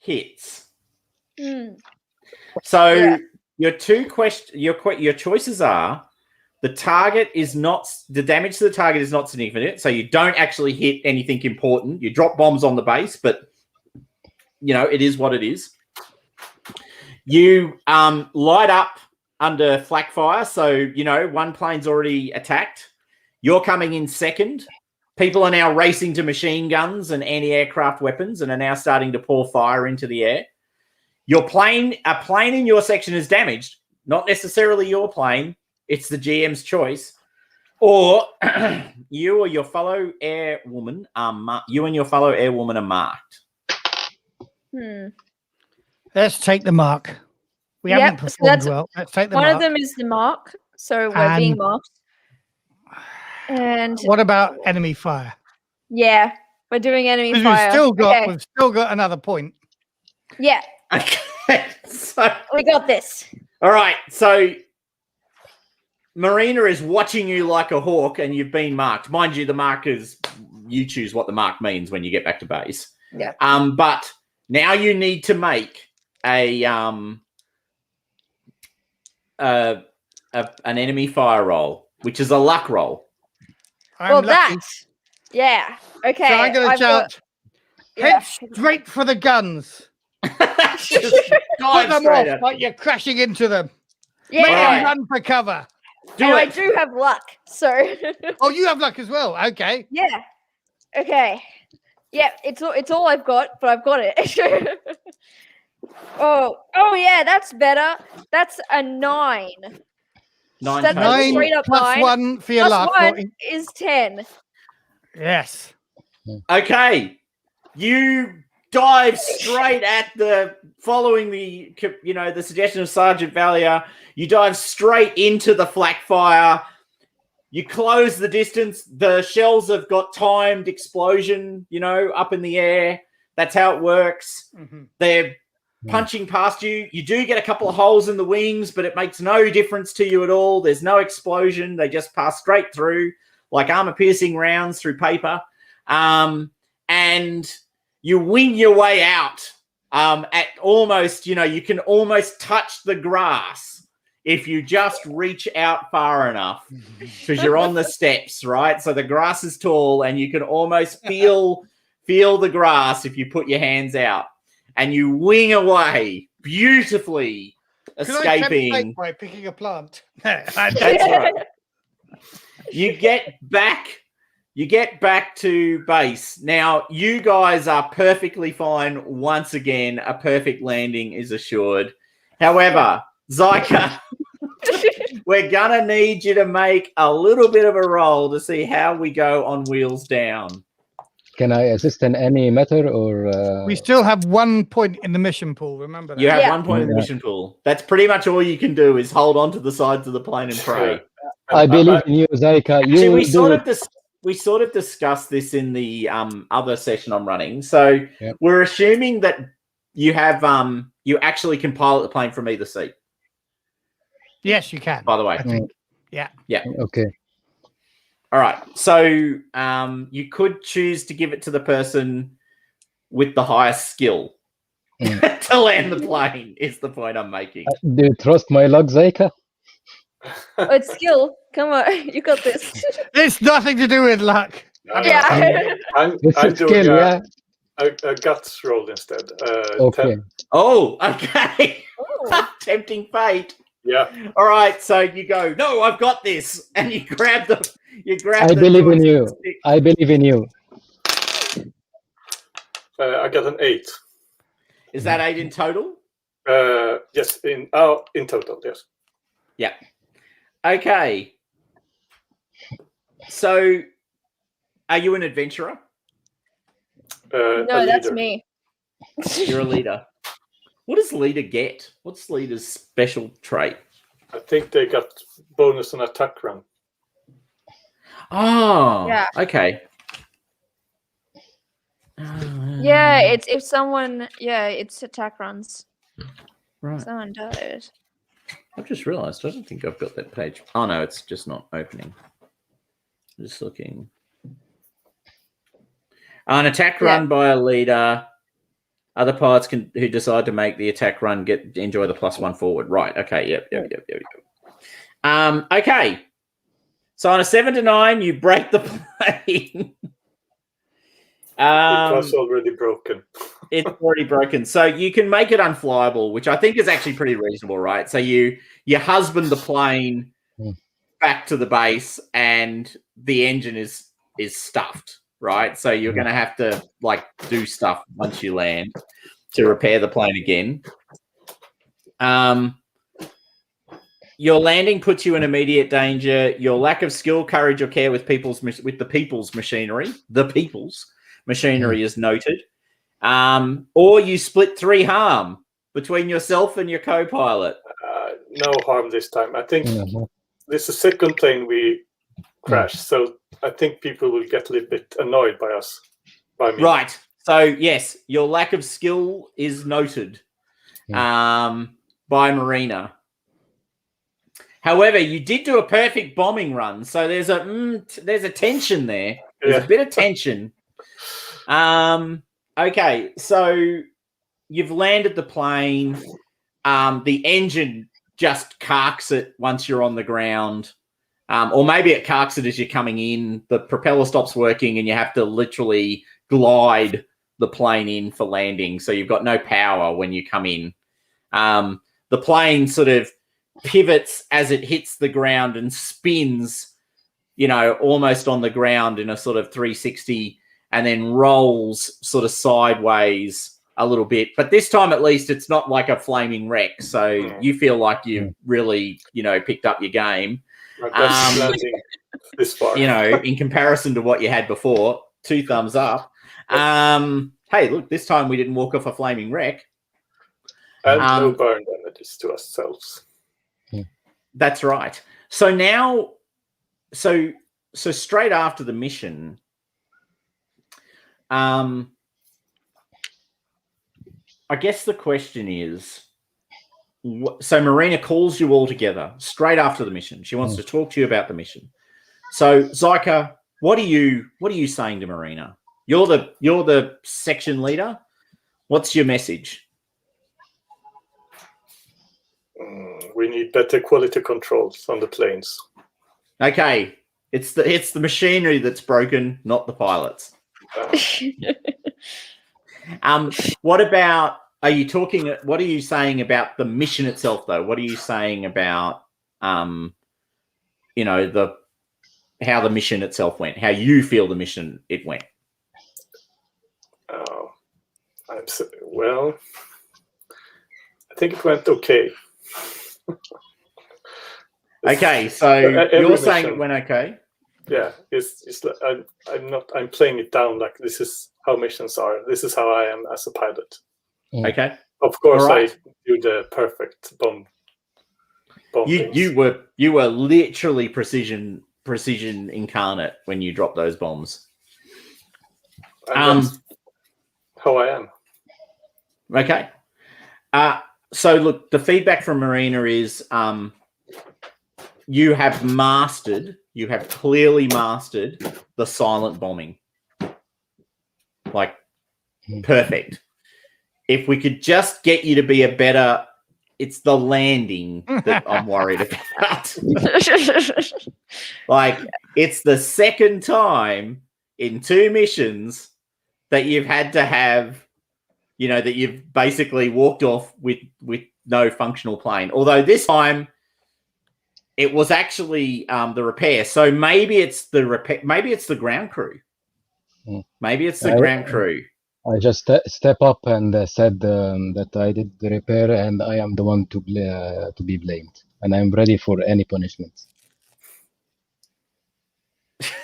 hits. So your your choices are the target is not the damage to the target is not significant, so you don't actually hit anything important. You drop bombs on the base, but it is what it is. You light up under flak fire, so one plane's already attacked. You're coming in second. People are now racing to machine guns and anti-aircraft weapons and are now starting to pour fire into the air. A plane in your section is damaged. Not necessarily your plane. It's the GM's choice. Or you and your fellow airwoman are marked. Let's take the mark. We haven't performed well. Let's take the mark. One of them is the mark, so we're being marked. And what about enemy fire? Yeah, we're doing enemy fire. We've still got another point. Yeah. Okay. So we got this. All right. So Marina is watching you like a hawk, and you've been marked. Mind you, the mark is you choose what the mark means when you get back to base. Yeah. But now you need to make an enemy fire roll, which is a luck roll. Okay. Okay. So I'm going to shout, head straight for the guns. Put them off like you're crashing into them. Yeah. Make them run for cover. I do have luck, so. Oh, you have luck as well. Okay. Yeah. Okay. Yeah, it's all I've got, but I've got it. Oh yeah, that's better. That's a 9. 9 straight up plus 9. 1 for your luck. 1 is 10. Yes. Okay. You dive straight at following the suggestion of Sergeant Valier. You dive straight into the flak fire. You close the distance. The shells have got timed explosion, up in the air. That's how it works. Mm-hmm. They're punching past you. You do get a couple of holes in the wings, but it makes no difference to you at all. There's no explosion. They just pass straight through like armor-piercing rounds through paper. And you wing your way out at almost, you can almost touch the grass if you just reach out far enough because you're on the steps, right? So the grass is tall and you can almost feel the grass if you put your hands out. And you wing away beautifully, escaping. Can I by picking a plant? That's right. You get back to base. Now, you guys are perfectly fine. Once again, a perfect landing is assured. However, Zyka, we're going to need you to make a little bit of a roll to see how we go on wheels down. Can I assist in any matter or? We still have 1 point in the mission pool. Remember that. You have 1 point in the mission pool. That's pretty much all you can do is hold on to the sides of the plane and pray. I believe in you, Zyka. We sort of discussed this in the other session I'm running. So we're assuming that you have you actually can pilot the plane from either seat. Yes, you can. By the way. Yeah. Okay. All right. So you could choose to give it to the person with the highest skill to land the plane is the point I'm making. Do you trust my luck, Zyka? It's skill. Come on, you got this. It's nothing to do with luck. I'm doing a guts roll instead. Okay. 10. Oh, okay. Tempting fate. Yeah. All right. So you go. No, I've got this, and you grab the. I believe in you. I believe in you. I got an 8. Is that 8 in total? Yes. In total, yes. Yeah. Okay. So, are you an adventurer? No, that's me. You're a leader. What does leader get? What's leader's special trait? I think they got bonus on attack run. Oh, yeah. Okay. Yeah, it's if someone. Yeah, it's attack runs. Right. Someone does. I've just realised I don't think I've got that page. Oh no, it's just not opening. I'm just looking. An attack run by a leader. Other pilots who decide to make the attack run enjoy the +1 forward. Right. Okay. Yep. Okay. So on a 7 to 9, you break the plane. It was already broken. It's already broken. So you can make it unflyable, which I think is actually pretty reasonable, right? So you husband the plane back to the base, and the engine is stuffed, right? So you're going to have to do stuff once you land to repair the plane again. Your landing puts you in immediate danger. Your lack of skill, courage, or care with the people's machinery is noted. Or you split 3 harm between yourself and your co-pilot. No harm this time. I think this is the second plane we crashed, so I think people will get a little bit annoyed by us. By me. Right. So yes, your lack of skill is noted by Marina. However, you did do a perfect bombing run, so there's a tension there. There's a bit of tension. Okay, so you've landed the plane. The engine just carks it once you're on the ground, or maybe it carks it as you're coming in. The propeller stops working, and you have to literally glide the plane in for landing. So you've got no power when you come in. The plane sort of pivots as it hits the ground and spins, almost on the ground in a sort of 360, and then rolls sort of sideways a little bit. But this time, at least, it's not like a flaming wreck. So you feel like you've really, picked up your game. Landing this far. In comparison to what you had before, 2 thumbs up. Hey, look, this time we didn't walk off a flaming wreck. And no burn damages to ourselves. That's right. So now, so straight after the mission, I guess the question is, so Marina calls you all together straight after the mission. She wants to talk to you about the mission. So Zyka, what are you saying to Marina? You're the section leader. What's your message? We need better quality controls on the planes. Okay, it's the machinery that's broken, not the pilots. What about? What are you saying about the mission itself, though? What are you saying about how the mission itself went? How you feel the mission went? Well, I think it went okay. Okay, so you're saying it went okay? Yeah, it's I'm playing it down like this is how missions are. This is how I am as a pilot. Okay. Of course, right. I do the perfect bomb. You were literally precision incarnate when you dropped those bombs. That's how I am. Okay. So look, the feedback from Marina is you have clearly mastered the silent bombing. Perfect. If we could just get you to be it's the landing that I'm worried about. It's the second time in 2 missions that you've had to have, that you've basically walked off with no functional plane. Although this time it was actually the repair. So maybe it's the repair. Maybe it's the ground crew. Maybe it's the ground crew. I just step up and said that I did the repair and I am the one to be blamed, and I'm ready for any punishment.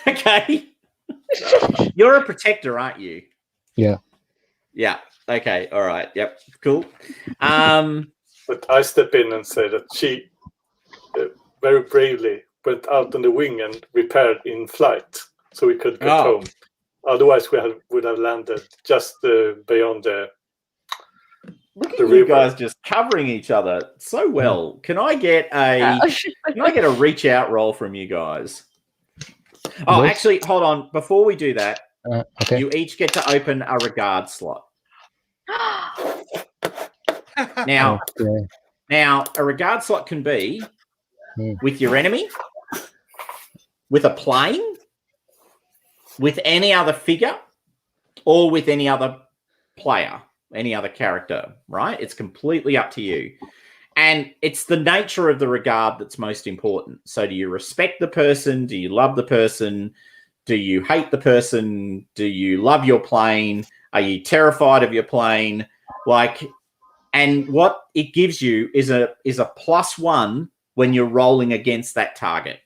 Okay. You're a protector, aren't you? Yeah. Yeah. Okay. All right. Yep. Cool. But I step in and say that she very bravely went out on the wing and repaired in flight, so we could get home. Otherwise, we would have landed just beyond the. Look at you guys just covering each other so well. Can I get a reach out roll from you guys? Oh, actually, hold on. Before we do that, okay. You each get to open a regard slot. Now, Okay. now a regard slot can be with your enemy, with a plane, with any other figure, or with any other player, any other character, right? It's completely up to you. And it's the nature of the regard that's most important. So do you respect the person? Do you love the person? Do you hate the person? Do you love your plane? Are you terrified of your plane? And what it gives you is a +1 when you're rolling against that target.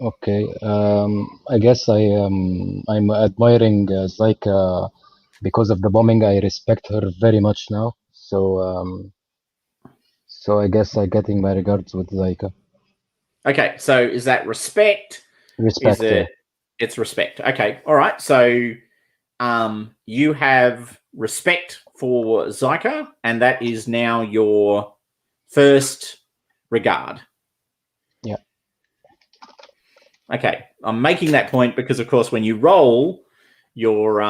Okay. I guess I'm admiring Zyka because of the bombing. I respect her very much now. So I guess I'm getting my regards with Zyka. Okay, so is that respect? Respect. It's respect. Okay, all right. So you have respect for Zyka, and that is now your first regard. Yeah. Okay, I'm making that point because, of course, when you roll your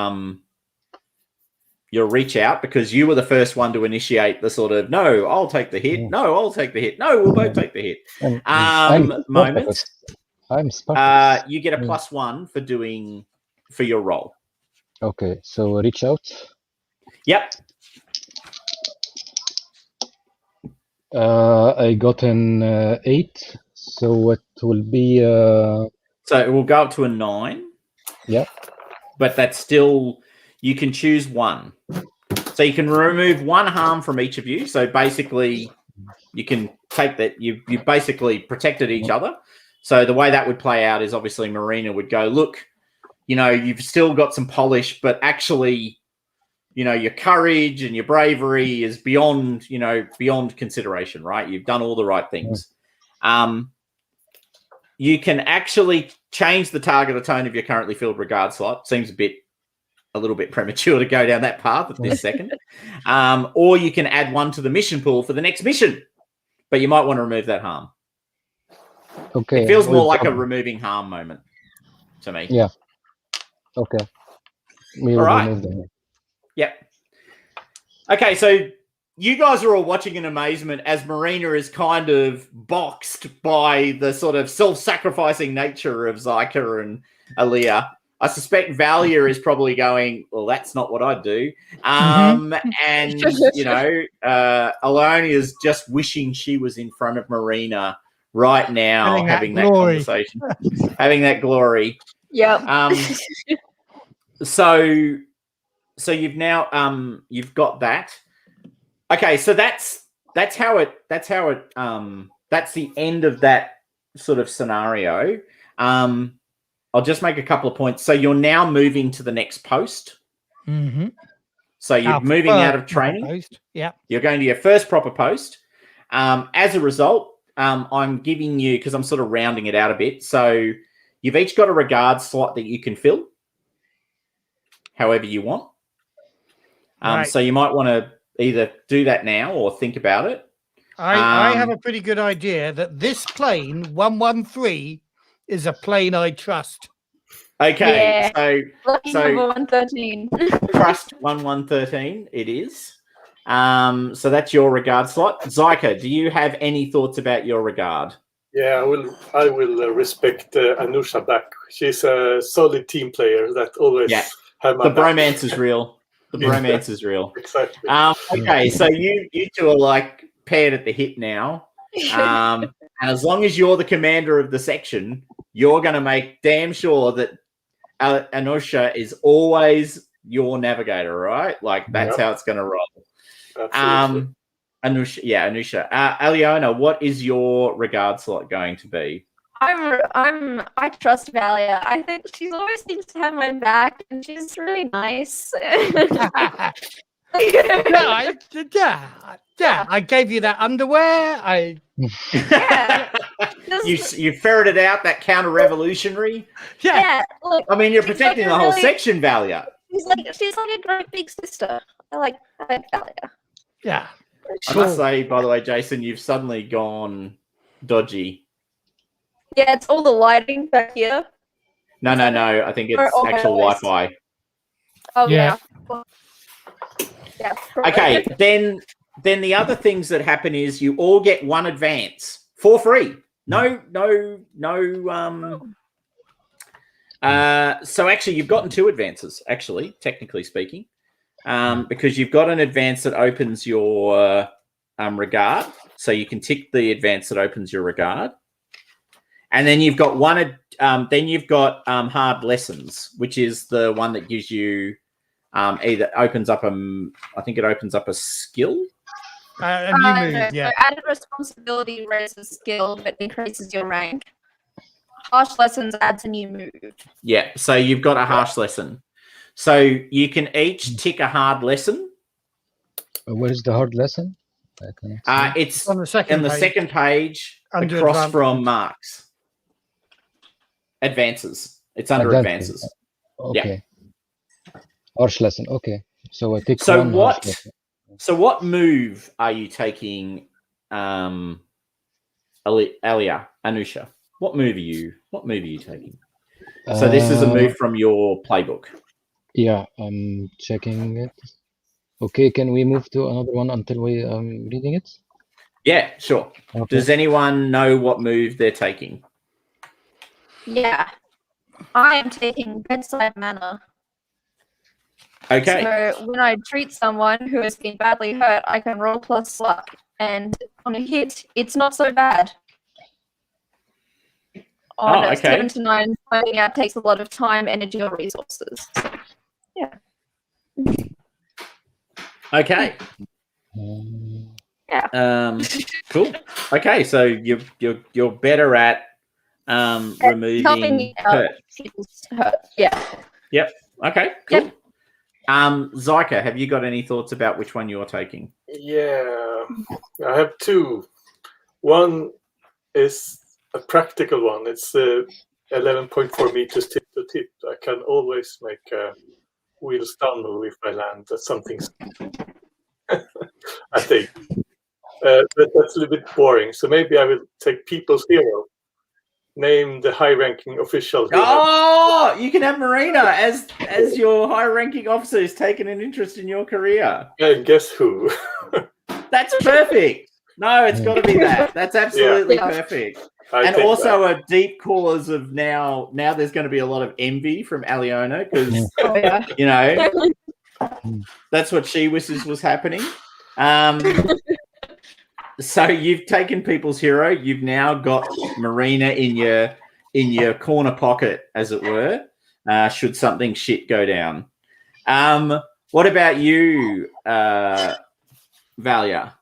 reach out, because you were the first one to initiate the sort of no, I'll take the hit. No, I'll take the hit. No, we'll both take the hit. Moment. I'm Spartacus. You get a +1 for your roll. Okay, so reach out. Yep. I got an 8, so it will be. So it will go up to a 9. Yeah. But that's still, you can choose one. So you can remove 1 harm from each of you. So basically, you can take that. You basically protected each other. So the way that would play out is obviously Marina would go, look, you've still got some polish, but actually, your courage and your bravery is beyond consideration, right? You've done all the right things. You can actually change the target or tone of your currently filled regard slot. Seems a little bit premature to go down that path at this second. Or you can add 1 to the mission pool for the next mission, but you might want to remove that harm. Okay. It feels more like a removing harm moment to me. Yeah. Okay. We will remove them. Yep. Okay, so you guys are all watching in amazement as Marina is kind of boxed by the sort of self-sacrificing nature of Zyka and Aaliyah. I suspect Valia is probably going, well, that's not what I'd do. And, Aloni is just wishing she was in front of Marina right now, having that conversation, having that glory. Yep. So you've now you've got that. Okay, so that's the end of that sort of scenario. I'll just make a couple of points. So you're now moving to the next post. Mm-hmm. So you're moving out of training. Post. Yeah. You're going to your first proper post. As a result, I'm giving you, because I'm sort of rounding it out a bit. So you've each got a regard slot that you can fill however you want. Right. So you might want to either do that now or think about it. I have a pretty good idea that this plane 113 is a plane I trust. Okay, yeah. Lucky number 113. Trust 1113 it is. So that's your regard slot. Zyka, do you have any thoughts about your regard? Yeah, I will respect Anusha back. She's a solid team player that always have my back. Bromance is real. The bromance is real. Exactly. Okay, so you two are like paired at the hip now. And as long as you're the commander of the section, you're going to make damn sure that Anusha is always your navigator, right? Like that's how it's going to roll. Absolutely. Anusha. Aliona, what is your regard slot going to be? I trust Valia. I think she always seems to have my back, and she's really nice. I gave you that underwear. You ferreted out that counter-revolutionary. Yeah. Look, I mean, you're protecting the whole section, Valia. She's like a great big sister. I like Valia. Yeah. I must say, by the way, Jason, you've suddenly gone dodgy. Yeah, it's all the lighting back here. No. I think it's actual Wi-Fi. Oh, yeah. Yeah. Okay, then the other things that happen is you all get one advance for free. No. So actually, you've gotten two advances. Actually, technically speaking, because you've got an advance that opens your regard, so you can tick the advance that opens your regard, and then you've got one. Then you've got hard lessons, which is the one that gives you either opens up I think it opens up a skill. A new move, yeah. So added responsibility raises skill, but increases your rank. Harsh lessons adds a new move. Yeah, so you've got a harsh lesson. So you can each tick a hard lesson. Where is the hard lesson? It's on the second page under across advances. from marks. Advances. It's under advances. Okay. Yeah. Harsh lesson. Okay. So I take so one what? Harsh lesson. So what move are you taking, Alia, Anusha? What move are you taking? So this is a move from your playbook. Yeah, I'm checking it. Okay, can we move to another one until we reading it? Yeah, sure. Okay. Does anyone know what move they're taking? Yeah, I am taking bedside manner. Okay. So when I treat someone who has been badly hurt, I can roll plus luck, and on a hit, it's not so bad. On a 7 to 9, finding out takes a lot of time, energy, or resources. So, yeah. Okay. Yeah. Cool. Okay, so you're better at removing hurt. Yeah. Yep. Okay. Cool. Yep. Zyka, have you got any thoughts about which one you're taking? Yeah, I have two. One is a practical one. It's 11.4 meters tip to tip. I can always make a wheel stumble if I land at something. I think. But that's a little bit boring. So maybe I will take People's Hero. Name the high-ranking official. Oh, you can have Marina as your high-ranking officer who's taken an interest in your career. And guess who? That's perfect. No, it's got to be that. That's absolutely perfect. And also a deep cause of now there's going to be a lot of envy from Aliona because, you know, that's what she wishes was happening. So you've taken People's Hero. You've now got Marina in your corner pocket, as it were, should something shit go down. What about you, Valia?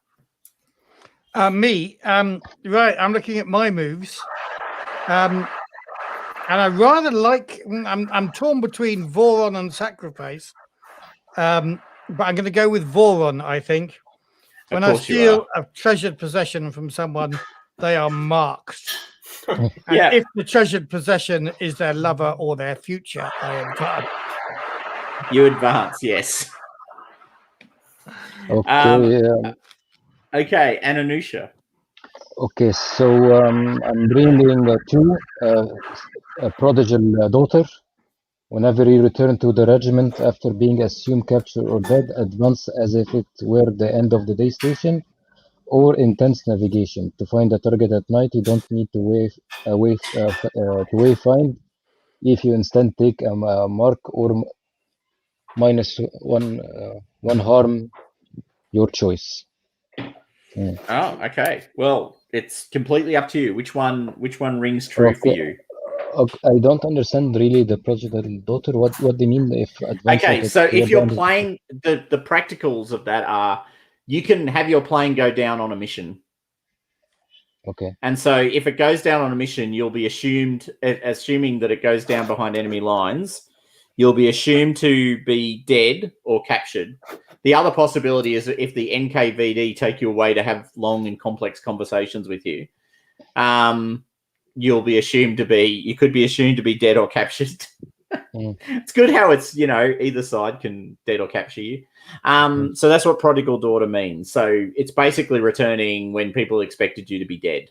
Me, right. I'm looking at my moves, and I rather like. I'm torn between Voron and Sacrifice, but I'm going to go with Voron. I think when I steal a treasured possession from someone, they are marked. And if the treasured possession is their lover or their future, I advance. You advance, yes. Okay. Okay, and Anusha. Okay, so I'm bringing a prodigal daughter. Whenever you return to the regiment after being assumed captured or dead, advance as if it were the end of the day station or intense navigation. To find a target at night, you don't need to wayfind. If you instead take a mark or -1 harm, your choice. Oh, okay. Well, it's completely up to you. Which one rings true for you? Okay. I don't understand really the prodigal daughter. What they mean if advance? Okay, so if you're playing the practicals of that are you can have your plane go down on a mission. Okay. And so if it goes down on a mission, you'll be assuming that it goes down behind enemy lines, you'll be assumed to be dead or captured. The other possibility is that if the NKVD take you away to have long and complex conversations with you, you could be assumed to be dead or captured. It's good how it's, either side can dead or capture you. So that's what prodigal daughter means. So it's basically returning when people expected you to be dead.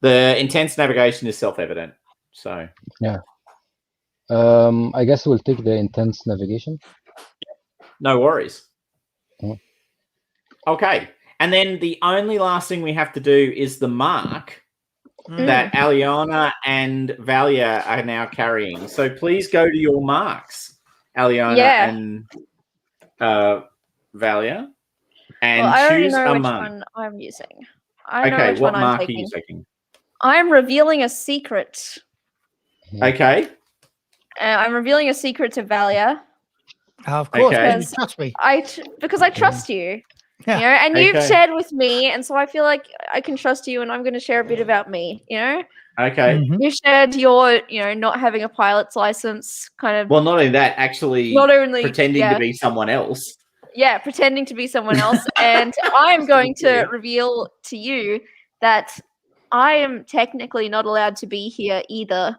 The intense navigation is self-evident. So yeah. I guess we'll take the intense navigation. No worries. Okay. And then the only last thing we have to do is the mark that Aliona and Valia are now carrying. So please go to your marks, Aliona and Valia, and I already choose know a which mark. one I'm using. I know Okay, which what one I'm mark taking. are you taking? I'm revealing a secret. Okay. I'm revealing a secret to Valia. Of course, Okay. you trust me. Because I trust you. Yeah. You know, and you've Okay. shared with me, and so I feel like I can trust you, and I'm going to share a bit about me. You know, Okay. you shared your, not having a pilot's license, kind of. Well, not only that, actually, Not only pretending to be someone else. Yeah, pretending to be someone else, and I am going to reveal to you that I am technically not allowed to be here either,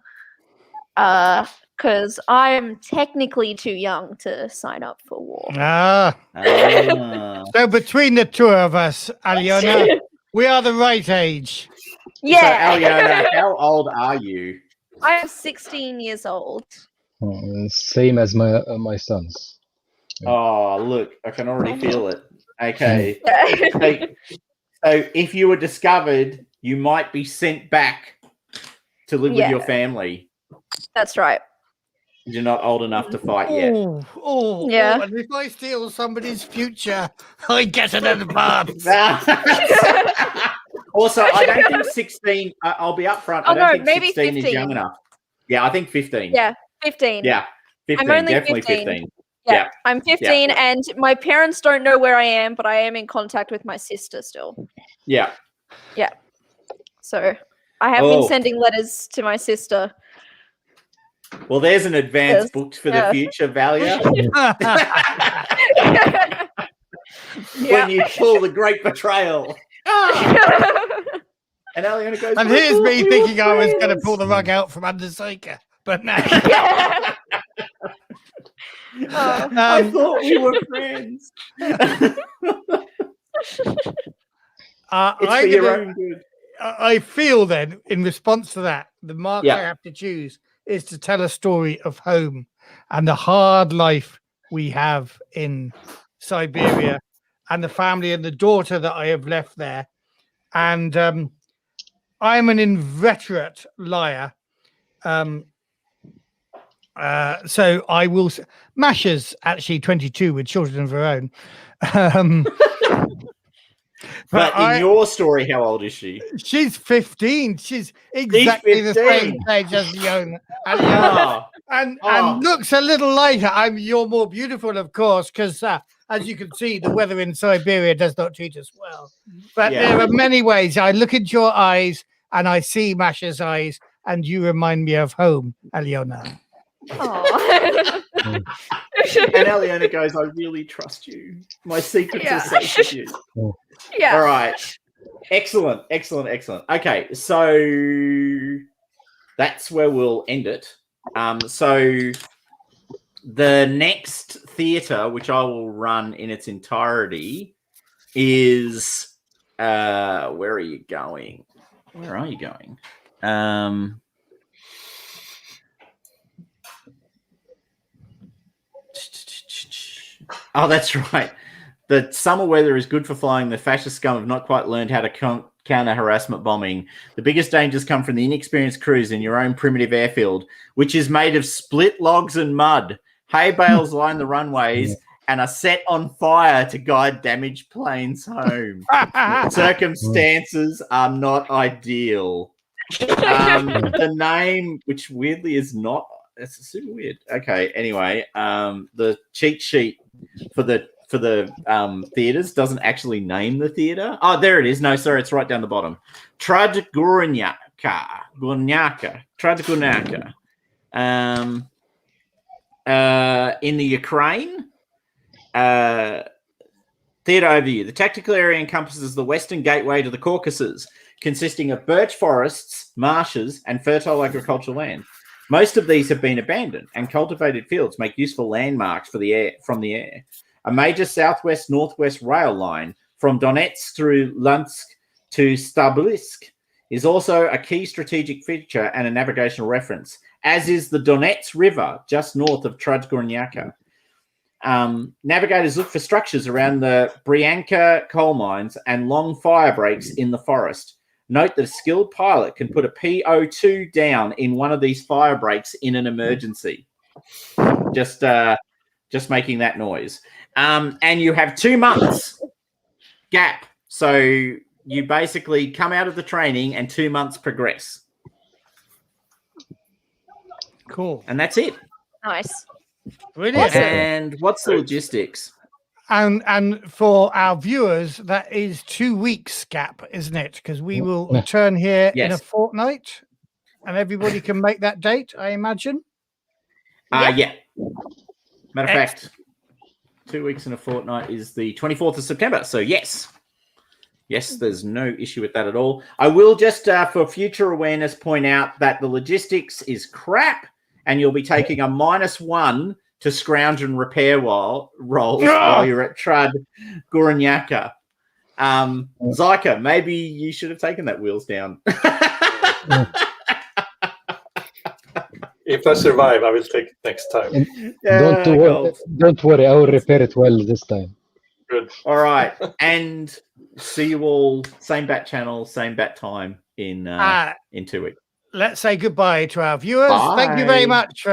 because I am technically too young to sign up for war. So between the two of us, Aliona, we are the right age. Yeah. So, Aliona, how old are you? I am 16 years old. Same as my sons. Oh, look, I can already feel it. Okay. Yeah. So if you were discovered, you might be sent back to live with your family. That's right. You're not old enough to fight yet. Yeah. And if I steal somebody's future, I get an advance. Also, I don't think 16, I'll be upfront, I don't think maybe 16 15. is young enough. Yeah, I think 15. Yeah, 15. Yeah, 15. I'm only Definitely 15. 15. Yeah, I'm 15, and my parents don't know where I am, but I am in contact with my sister still. Yeah. Yeah. So I have been sending letters to my sister. Well, there's an advance booked for the future, Valia. When you pull the great betrayal. And Aliona goes, and here's me thinking I was going to pull the rug out from under Saika, but no. I thought we were friends. It's for your own good. I feel then, in response to that, the mark I have to choose is to tell a story of home and the hard life we have in Siberia and the family and the daughter that I have left there. And I'm an inveterate liar. So I will. Masha's actually 22 with children of her own. But in your story, how old is she? She's 15. She's exactly the same age as Leona. And looks a little lighter. You're more beautiful, of course, because as you can see, the weather in Siberia does not treat us well. But there are many ways. I look into your eyes and I see Masha's eyes, and you remind me of home, Aliona. And Aliona goes, I really trust you. My secrets are safe with you. Yeah. All right. Excellent. Okay, so that's where we'll end it. So the next theatre, which I will run in its entirety, is where are you going? Oh, that's right. The summer weather is good for flying. The fascist scum have not quite learned how to counter harassment bombing. The biggest dangers come from the inexperienced crews in your own primitive airfield, which is made of split logs and mud. Hay bales line the runways and are set on fire to guide damaged planes home. Circumstances are not ideal. The name, which weirdly is not, it's super weird. Okay, anyway, the cheat sheet for the theaters doesn't actually name the theater. Oh, there it is. No, sorry, it's right down the bottom. Trajgornyaka. In the Ukraine. Theatre overview. The tactical area encompasses the western gateway to the Caucasus, consisting of birch forests, marshes, and fertile agricultural land. Most of these have been abandoned, and cultivated fields make useful landmarks from the air. A major southwest-northwest rail line from Donetsk through Luhansk to Stabilsk is also a key strategic feature and a navigational reference, as is the Donetsk River just north of Trajgornyaka. Navigators look for structures around the Brianka coal mines and long fire breaks in the forest. Note that a skilled pilot can put a PO2 down in one of these fire breaks in an emergency. Just making that noise. And you have 2 months gap. So you basically come out of the training and 2 months progress. Cool. And that's it. Nice. Brilliant. And what's the logistics? And for our viewers, that is 2 weeks gap, isn't it? Because we will return here in a fortnight, and everybody can make that date, I imagine. Yeah. Matter of fact, 2 weeks and a fortnight is the 24th of September. So yes, there's no issue with that at all. I will just, for future awareness, point out that the logistics is crap, and you'll be taking a -1 to scrounge and repair rolls while you're at Trud Goronyaka. Zyka, maybe you should have taken that wheels down. If I survive, I will take it next time. Don't worry, I will repair it well this time. Good. All right, and see you all same bat channel, same bat time in 2 weeks. Let's say goodbye to our viewers. Bye. Thank you very much for